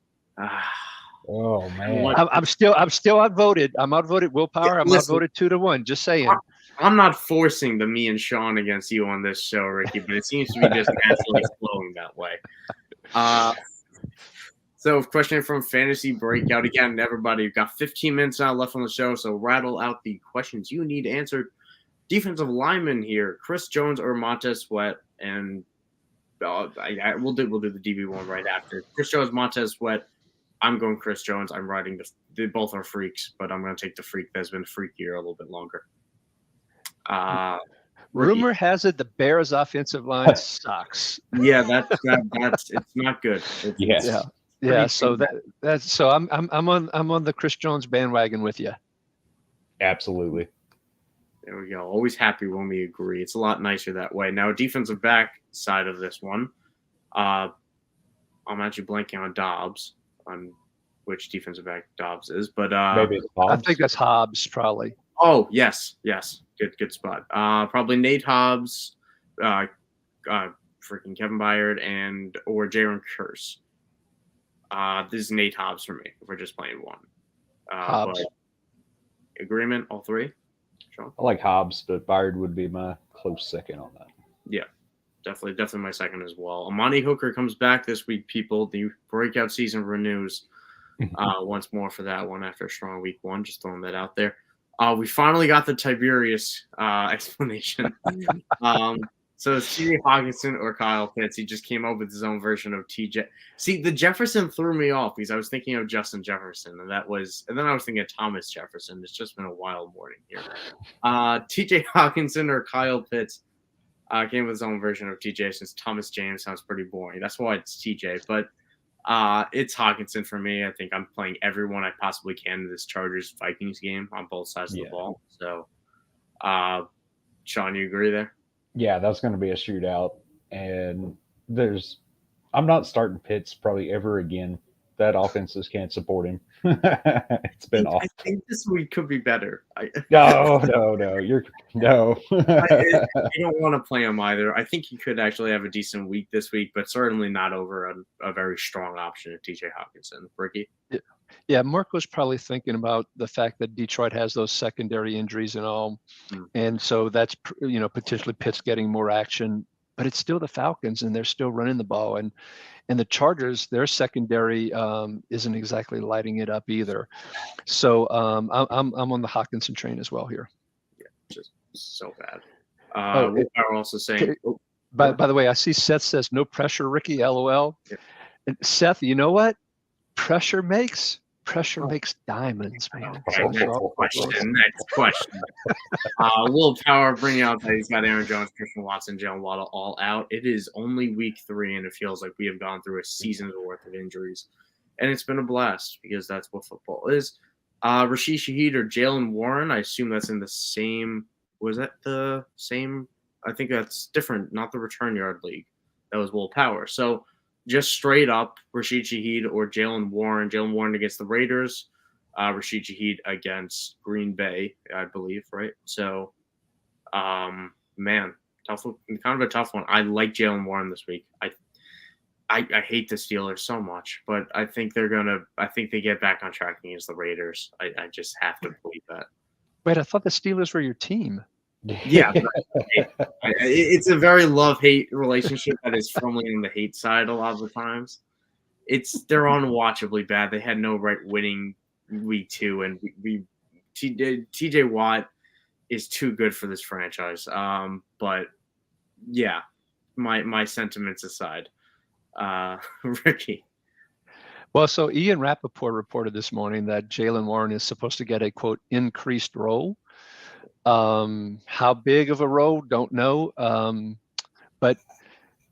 Oh man, I'm still outvoted. I'm outvoted. Willpower. I'm outvoted 2-1. Just saying. I'm not forcing the me and Sean against you on this show, Ricky, but it seems to be just naturally flowing that way. So, question from Fantasy Breakout. Again, everybody, you've got 15 minutes now left on the show, so rattle out the questions you need answered. Defensive lineman here, Chris Jones or Montez Sweat, and we'll do the DB one right after. Chris Jones, Montez Sweat. I'm going Chris Jones. I'm riding they both are freaks, but I'm going to take the freak that's been freakier a little bit longer. Rumor has it the Bears' offensive line sucks. Yeah, that's it's not good. Yeah. So I'm on the Chris Jones bandwagon with you. Absolutely. There we go. Always happy when we agree. It's a lot nicer that way. Now, defensive back side of this one, I'm actually blanking on Dobbs, on which defensive back Dobbs is, but maybe it's Hobbs. I think that's Hobbs, probably. Oh, yes. Good spot. Probably Nate Hobbs, freaking Kevin Byard, or Jaron Kearse. This is Nate Hobbs for me, if we're just playing one. Hobbs. Agreement, all three? Sean? I like Hobbs, but Byard would be my close second on that. Yeah, definitely my second as well. Amani Hooker comes back this week, people. The breakout season renews once more for that one after a strong week one. Just throwing that out there. We finally got the Tiberius explanation. So it's TJ Hawkinson or Kyle Pitts. He just came up with his own version of TJ. See, the Jefferson threw me off because I was thinking of Justin Jefferson, and then I was thinking of Thomas Jefferson. It's just been a wild morning here. TJ Hawkinson or Kyle Pitts came with his own version of TJ since Thomas James sounds pretty boring. That's why it's TJ, but it's Hawkinson for me. I think I'm playing everyone I possibly can in this Chargers-Vikings game on both sides of the ball. So, Sean, you agree there? Yeah, that's going to be a shootout. And I'm not starting Pitts probably ever again. That offense just can't support him. It's been awful. I think this week could be better. No. I don't want to play him either. I think he could actually have a decent week this week, but certainly not over a very strong option of TJ Hawkinson. Ricky? Yeah, Marco's probably thinking about the fact that Detroit has those secondary injuries and all. And so that's, potentially Pitts getting more action. But it's still the Falcons, and they're still running the ball. And the Chargers, their secondary isn't exactly lighting it up either. So I'm on the Hawkinson train as well here. Yeah, just so bad. We are also saying. By the way, I see Seth says no pressure, Ricky. LOL. Yeah. And Seth, you know what? Pressure makes diamonds, man. Next question. Willpower bringing out that he's got Aaron Jones, Christian Watson, Jalen Waddle all out. It is only week 3, and it feels like we have gone through a season's worth of injuries. And it's been a blast because that's what football is. Rashid Shaheed or Jalen Warren, I assume that's in the same – was that the same – I think that's different, not the return yard league. That was Willpower. So – just straight up, Rashid Shaheed or Jalen Warren. Jalen Warren against the Raiders. Rashid Shaheed against Green Bay, I believe, right? So, man, kind of a tough one. I like Jalen Warren this week. I hate the Steelers so much, but I think they get back on track against the Raiders. I just have to believe that. Wait, I thought the Steelers were your team. Yeah, it's a very love-hate relationship that is firmly on the hate side a lot of the times. They're unwatchably bad. They had no right winning week 2, and TJ Watt is too good for this franchise. But yeah, my sentiments aside, Ricky. Well, so Ian Rappaport reported this morning that Jalen Warren is supposed to get a quote increased role. How big of a role, don't know. But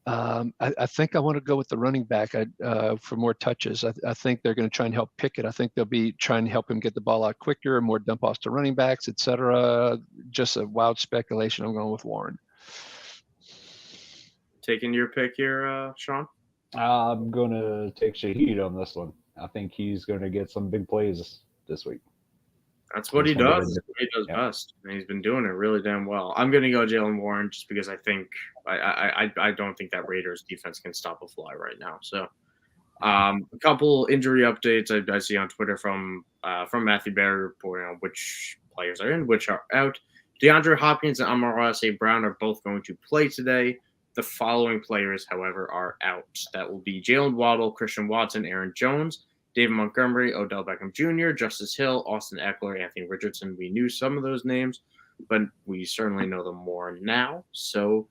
I think I want to go with the running back for more touches. I think they're going to try and help Pickett. I think they'll be trying to help him get the ball out quicker, more dump offs to running backs, etc. Just a wild speculation. I'm going with Warren. Taking your pick here, Sean? I'm going to take Shaheed on this one. I think he's going to get some big plays this week. That's what he does. He does best, and he's been doing it really damn well. I'm going to go Jalen Warren just because I think I don't think that Raiders defense can stop a fly right now. So, a couple injury updates I see on Twitter from Matthew Berry reporting on which players are in, which are out. DeAndre Hopkins and Amon-Ra St. Brown are both going to play today. The following players, however, are out. That will be Jalen Waddle, Christian Watson, Aaron Jones, David Montgomery, Odell Beckham Jr., Justice Hill, Austin Eckler, Anthony Richardson. We knew some of those names, but we certainly know them more now. So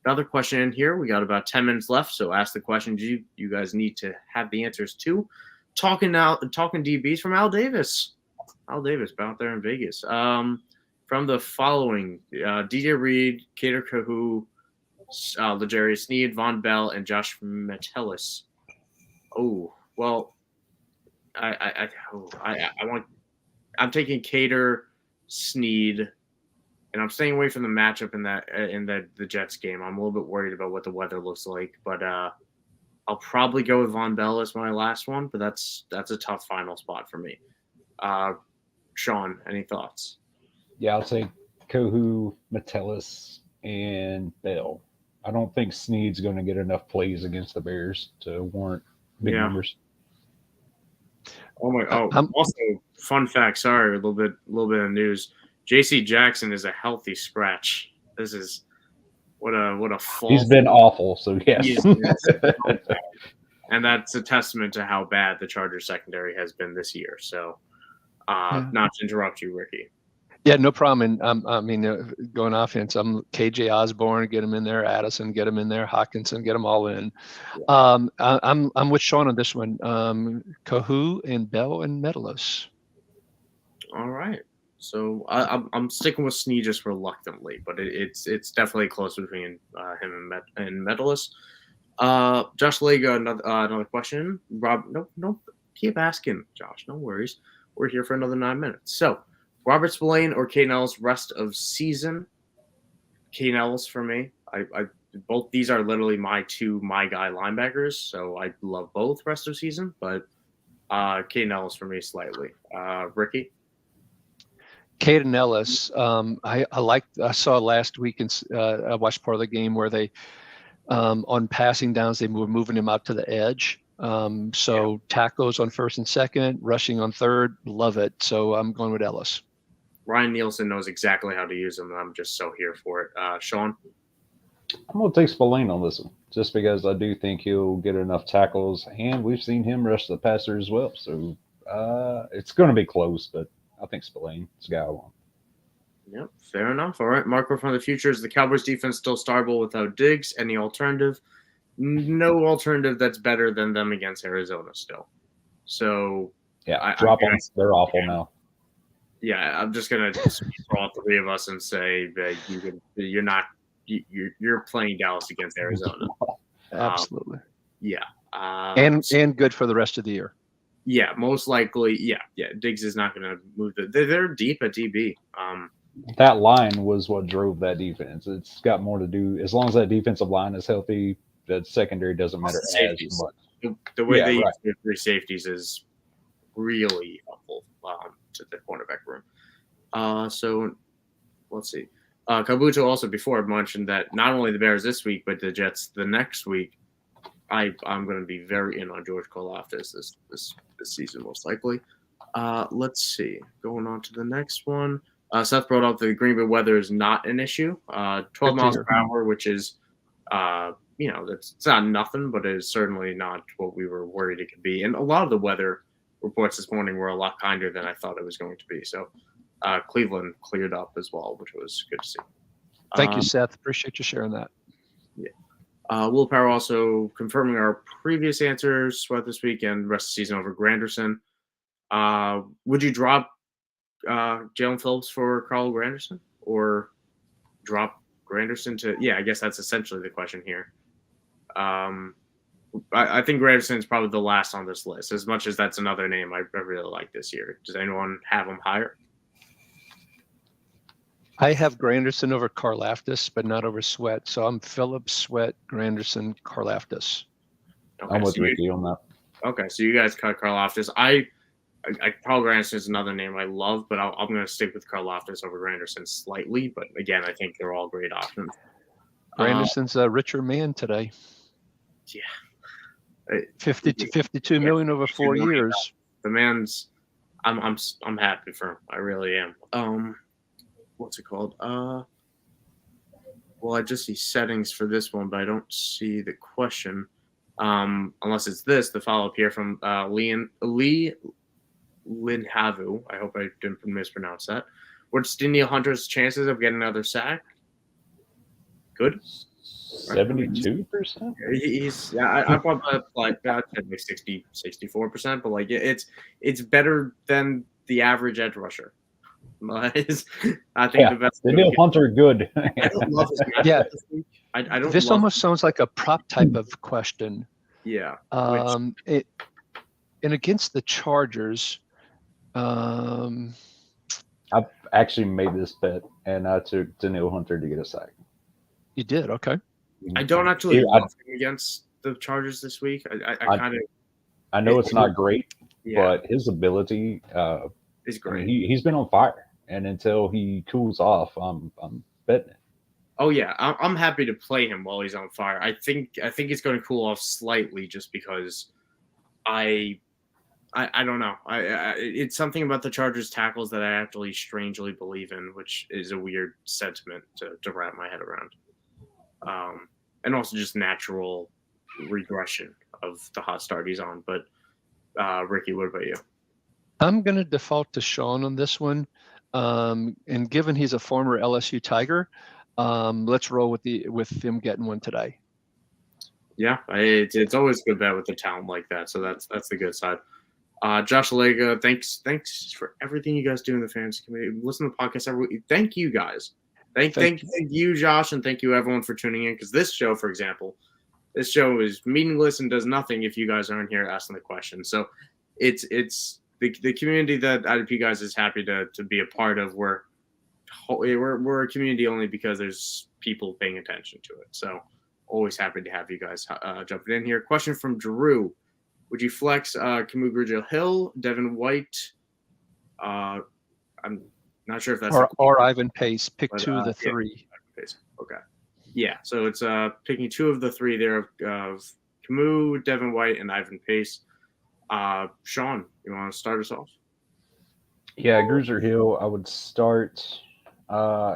another question in here. We got about 10 minutes left, so ask the questions you guys need to have the answers to. Talking DBs from Al Davis. Al Davis, out there in Vegas. From the following, DJ Reed, Kader Kahu, L'Jarius Sneed, Von Bell, and Josh Metellus. Oh, well, I'm taking Kader, Sneed, and I'm staying away from the matchup in the Jets game. I'm a little bit worried about what the weather looks like, but I'll probably go with Von Bell as my last one. But that's a tough final spot for me. Sean, any thoughts? Yeah, I'll take Kohu, Metellus, and Bell. I don't think Sneed's going to get enough plays against the Bears to warrant big numbers. Also, fun fact. Sorry, a little bit of news. J.C. Jackson is a healthy scratch. This is what a fall. He's been awful. So yes, and that's a testament to how bad the Chargers secondary has been this year. So, not to interrupt you, Ricky. Yeah, no problem. And going offense, I'm KJ Osborne, get him in there. Addison, get him in there. Hawkinson, get them all in. I'm with Sean on this one. Kahu and Bell and Metellus. All right. So I'm sticking with Snead just reluctantly, but it's definitely close between him and Metellus. Josh Lega, another question. Rob, no, keep asking, Josh. No worries. We're here for another 9 minutes. So, Robert Spillane or Kane Ellis rest of season? Kane Ellis for me. I both these are literally my guy linebackers, so I love both rest of season, but Kane Ellis for me slightly. Ricky? Caden Ellis, I saw last week, and I watched part of the game where they, on passing downs, they were moving him out to the edge. Tackles on first and second, rushing on third, love it. So I'm going with Ellis. Ryan Nielsen knows exactly how to use him, and I'm just so here for it. Sean? I'm going to take Spillane on this one, just because I do think he'll get enough tackles, and we've seen him rush the passer as well. So it's going to be close, but I think Spillane is the guy I want. Yep, fair enough. All right, Marco from the future. Is the Cowboys defense still startable without Diggs? Any alternative? No alternative that's better than them against Arizona still. So yeah, drop them. They're awful now. Yeah, I'm just gonna speak for all three of us and say that you're playing Dallas against Arizona. Absolutely. And good for the rest of the year. Yeah, most likely. Yeah. Diggs is not gonna move. They're deep at DB. That line was what drove that defense. It's got more to do. As long as that defensive line is healthy, that secondary doesn't matter as much. The way they use their three safeties is really helpful to the cornerback room. So let's see. Kabuto also before mentioned that not only the Bears this week, but the Jets the next week. I'm going to be very in on George Karlaftis this season most likely. Let's see. Going on to the next one. Seth brought up the Green Bay weather is not an issue. 12 miles per hour, which is, it's not nothing, but it is certainly not what we were worried it could be. And a lot of the weather reports this morning were a lot kinder than I thought it was going to be. So Cleveland cleared up as well, which was good to see. Thank you, Seth. Appreciate you sharing that. Yeah. Will Power also confirming our previous answers throughout this week and rest of the season over Granderson. Would you drop Jalen Phillips for Carl Granderson or drop Granderson to? Yeah, I guess that's essentially the question here. I think Granderson is probably the last on this list, as much as that's another name I really like this year. Does anyone have him higher? I have Granderson over Karlaftis, but not over Sweat. So I'm Phillips, Sweat, Granderson, Karlaftis. Okay, I'm with Ricky on that. Okay, so you guys cut Karlaftis. Carl Granderson is another name I love, but I'm going to stick with Karlaftis over Granderson slightly. But again, I think they're all great options. Granderson's a richer man today. Yeah, 52 million over 4 years. The man's. I'm happy for him. I really am. what's it called? Well, I just see settings for this one, but I don't see the question. Unless it's the follow-up here from Lee Linhavu. I hope I didn't mispronounce that. What's Danielle Hunter's chances of getting another sack? Good. 72%. He's I probably like 60, 64%, but like it's better than the average edge rusher. I think the best. Danielle Hunter good. I don't love his matchup this week. I don't. This almost sounds like a prop type of question. Yeah. And against the Chargers, I've actually made this bet, and I took Danielle Hunter to get a sack. You did, okay. I don't actually love him against the Chargers this week. I kind of. I know it's not great, but his ability is great. I mean, he's been on fire, and until he cools off, I'm betting it. Oh yeah, I'm happy to play him while he's on fire. I think it's going to cool off slightly just because I don't know. It's something about the Chargers tackles that I actually strangely believe in, which is a weird sentiment to wrap my head around. And also just natural regression of the hot start he's on. But Ricky, what about you? I'm going to default to Sean on this one. And given he's a former LSU Tiger, let's roll with him getting one today. Yeah, it's always a good bet with a talent like that. So that's the good side. Josh Lega, thanks for everything you guys do in the fantasy community. Listen to the podcast every week. Thank you guys. Thank you, Josh, and thank you everyone for tuning in. Because this show, for example, this show is meaningless and does nothing if you guys aren't here asking the questions. So it's the community that IDP Guys is happy to be a part of. We're a community only because there's people paying attention to it. So always happy to have you guys jumping in here. Question from Drew. Would you flex Camus Gurgel-Hill, Devin White? I'm not sure if that's or Ivan Pace. Pick two of the three. Pace. Okay. Yeah. So it's picking two of the three there of Camus, Devin White, and Ivan Pace. Sean, you want to start us off? Yeah, Gurgel-Hill, I would start.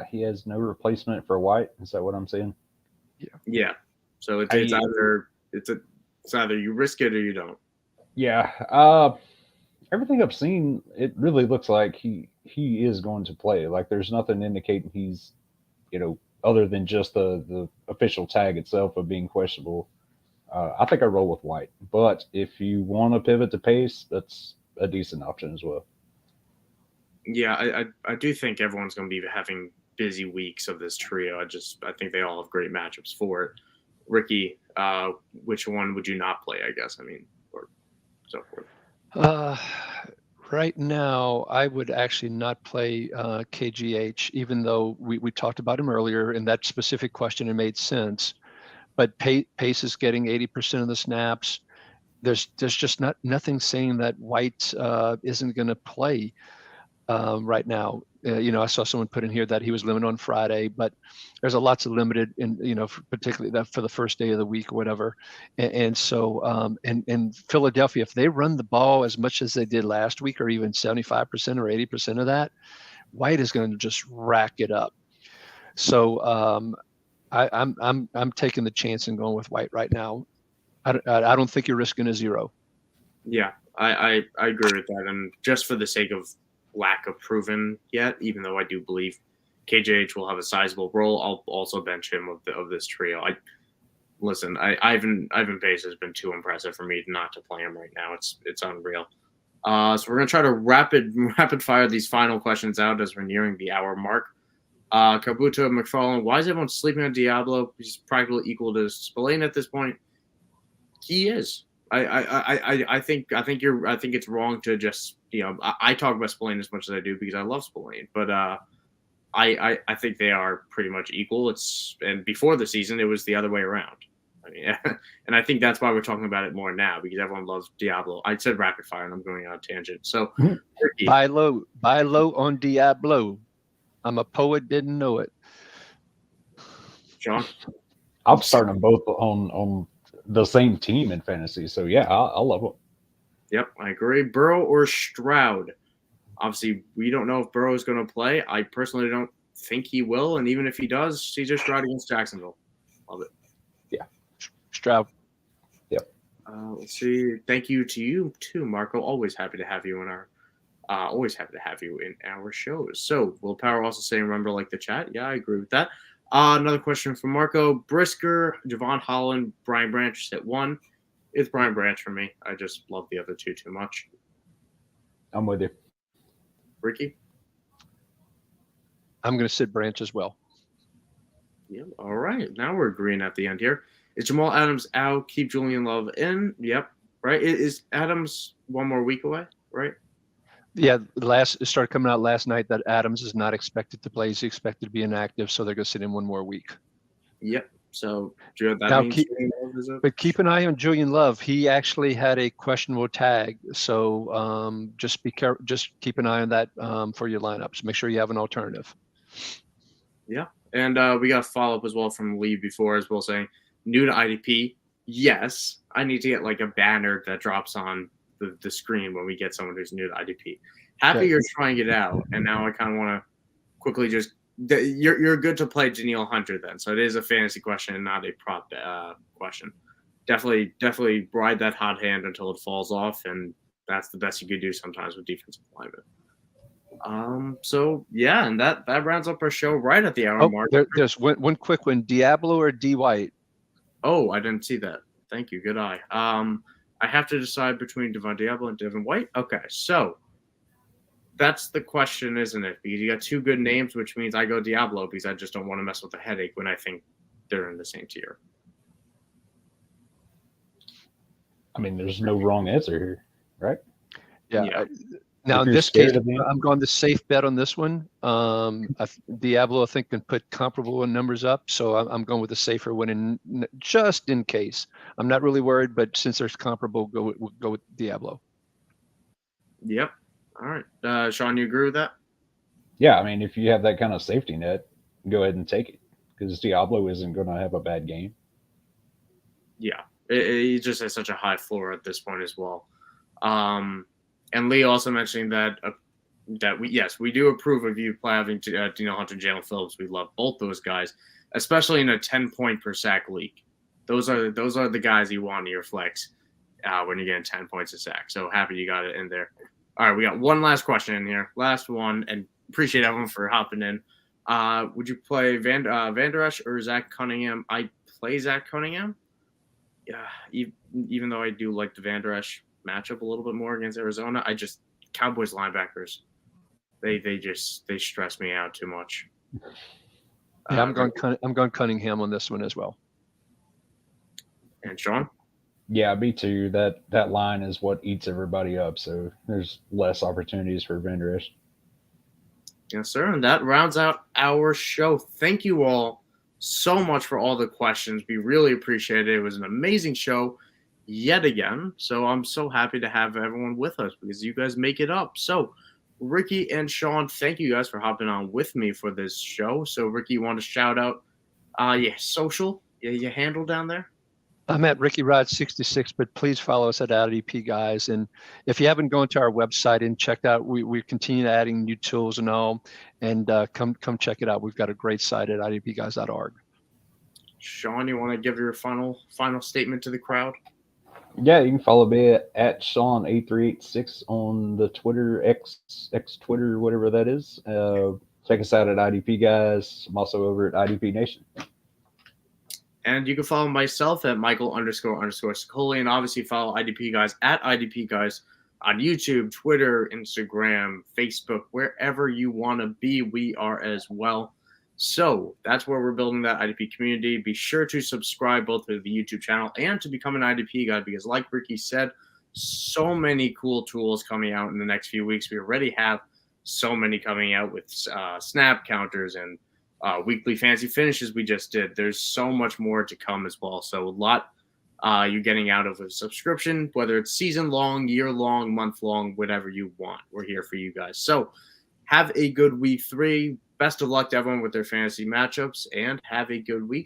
He has no replacement for White. Is that what I'm saying? Yeah. So it's either you risk it or you don't. Yeah. Everything I've seen, it really looks like he is going to play. Like there's nothing indicating he's, other than just the official tag itself of being questionable. I think I roll with White. But if you want to pivot to Pace, that's a decent option as well. Yeah, I do think everyone's going to be having busy weeks of this trio. I think they all have great matchups for it. Ricky, which one would you not play, I guess? Or so forth. Right now, I would actually not play KGH, even though we talked about him earlier in that specific question. It made sense. But Pace is getting 80% of the snaps. There's just nothing saying that White isn't going to play right now. I saw someone put in here that he was limited on Friday, but there's lots of limited, particularly that for the first day of the week or whatever. So in Philadelphia, if they run the ball as much as they did last week, or even 75% or 80% of that, White is going to just rack it up. So I'm taking the chance and going with White right now. I don't think you're risking a zero. Yeah, I agree with that, and just for the sake of lack of proven yet, even though I do believe KJH will have a sizable role, I'll also bench him of this trio. Ivan Pace has been too impressive for me not to play him right now. It's unreal. So we're gonna try to rapid fire these final questions out as we're nearing the hour mark. Kabuto McFarland, why is everyone sleeping on Diablo? He's practically equal to Spillane at this point. He is. I think it's wrong to just I talk about Spillane as much as I do because I love Spillane, but I think they are pretty much equal. And before the season it was the other way around. And I think that's why we're talking about it more now because everyone loves Diablo. I said rapid fire and I'm going on a tangent. So Ricky, buy low on Diablo. I'm a poet, didn't know it. Sean, I'm starting them both on the same team in fantasy. So yeah, I love them. Yep, I agree. Burrow or Stroud? Obviously, we don't know if Burrow is going to play. I personally don't think he will. And even if he does, CJ Stroud against Jacksonville. Love it. Yeah. Stroud. Yep. Let's see. Thank you to you too, Marco. Always happy to have you in our shows. So Willpower also saying, remember, like the chat. Yeah, I agree with that. Another question from Marco. Brisker, Javon Holland, Brian Branch at 1. It's Brian Branch for me. I just love the other two too much. I'm with you. Ricky? I'm going to sit Branch as well. Yeah. All right. Now we're agreeing at the end here. Is Jamal Adams out? Keep Julian Love in? Yep. Right. Is Adams one more week away? Right. Yeah, it started coming out last night that Adams is not expected to play. He's expected to be inactive, so they're going to sit him one more week. Yep. So that now, means keep an eye on Julian Love. He actually had a questionable tag, so just be careful. Just keep an eye on that for your lineups. Make sure you have an alternative. Yeah, and we got a follow up as well from Lee before as well, saying new to IDP. Yes, I need to get like a banner that drops on the screen when we get someone who's new to IDP. Happy you're trying it out, and now I kind of want to quickly just you're good to play Danielle Hunter then, so it is a fantasy question and not a prop question. Definitely ride that hot hand until it falls off, and that's the best you could do sometimes with defensive alignment. So yeah, and that rounds up our show right at the hour mark. There's one quick one: Diablo or D White? Oh, I didn't see that. Thank you. Good eye. I have to decide between Devon Diablo and Devin White. Okay, so that's the question, isn't it? Because you got two good names, which means I go Diablo because I just don't want to mess with the headache when I think they're in the same tier. I mean, there's no wrong answer here, right? Yeah. Now, in this case, I'm going the safe bet on this one. Diablo, I think, can put comparable numbers up, so I'm going with the safer one, just in case. I'm not really worried, but since there's comparable, we'll go with Diablo. Yep. All right. Sean, you agree with that? Yeah, I mean, if you have that kind of safety net, go ahead and take it because Diablo isn't going to have a bad game. Yeah. He just has such a high floor at this point as well. And Lee also mentioning that we do approve of you having Danielle Hunter, Jalen Phillips. We love both those guys, especially in a 10-point per sack league. Those are the guys you want in your flex when you're getting 10 points a sack. So happy you got it in there. All right, we got one last question in here, last one, and appreciate everyone for hopping in. Would you play Van Der Esch or Zach Cunningham? I play Zach Cunningham. Yeah, even though I do like the Van Der Esch matchup a little bit more against Arizona, Cowboys linebackers, they stress me out too much. Yeah, I'm going Cunningham on this one as well. And Sean? Yeah, me too. That line is what eats everybody up, so there's less opportunities for Van Der Esch. Yes, sir. And that rounds out our show. Thank you all so much for all the questions. We really appreciate it. It was an amazing show yet again. So I'm so happy to have everyone with us because you guys make it up. So Ricky and Sean, thank you guys for hopping on with me for this show. So Ricky, you want to shout out social? Your handle down there? I'm at Ricky Rod 66, but please follow us at IDP Guys. And if you haven't gone to our website and checked out, we continue adding new tools and all, and come check it out. We've got a great site at idpguys.org. Sean, you want to give your final statement to the crowd? Yeah, you can follow me at Sean8386 on the Twitter, X Twitter, whatever that is. Check us out at IDP Guys. I'm also over at IDP Nation. And you can follow myself at Michael__Sicoli, and obviously follow IDP Guys at IDP Guys on YouTube, Twitter, Instagram, Facebook, wherever you want to be, we are as well. So that's where we're building that IDP community. Be sure to subscribe both to the YouTube channel and to become an IDP guy because, like Ricky said, so many cool tools coming out in the next few weeks. We already have so many coming out with snap counters and weekly fancy finishes we just did. There's so much more to come as well. So a lot you're getting out of a subscription, whether it's season long, year long, month long, whatever you want. We're here for you guys. So have a good week 3. Best of luck to everyone with their fantasy matchups and have a good week.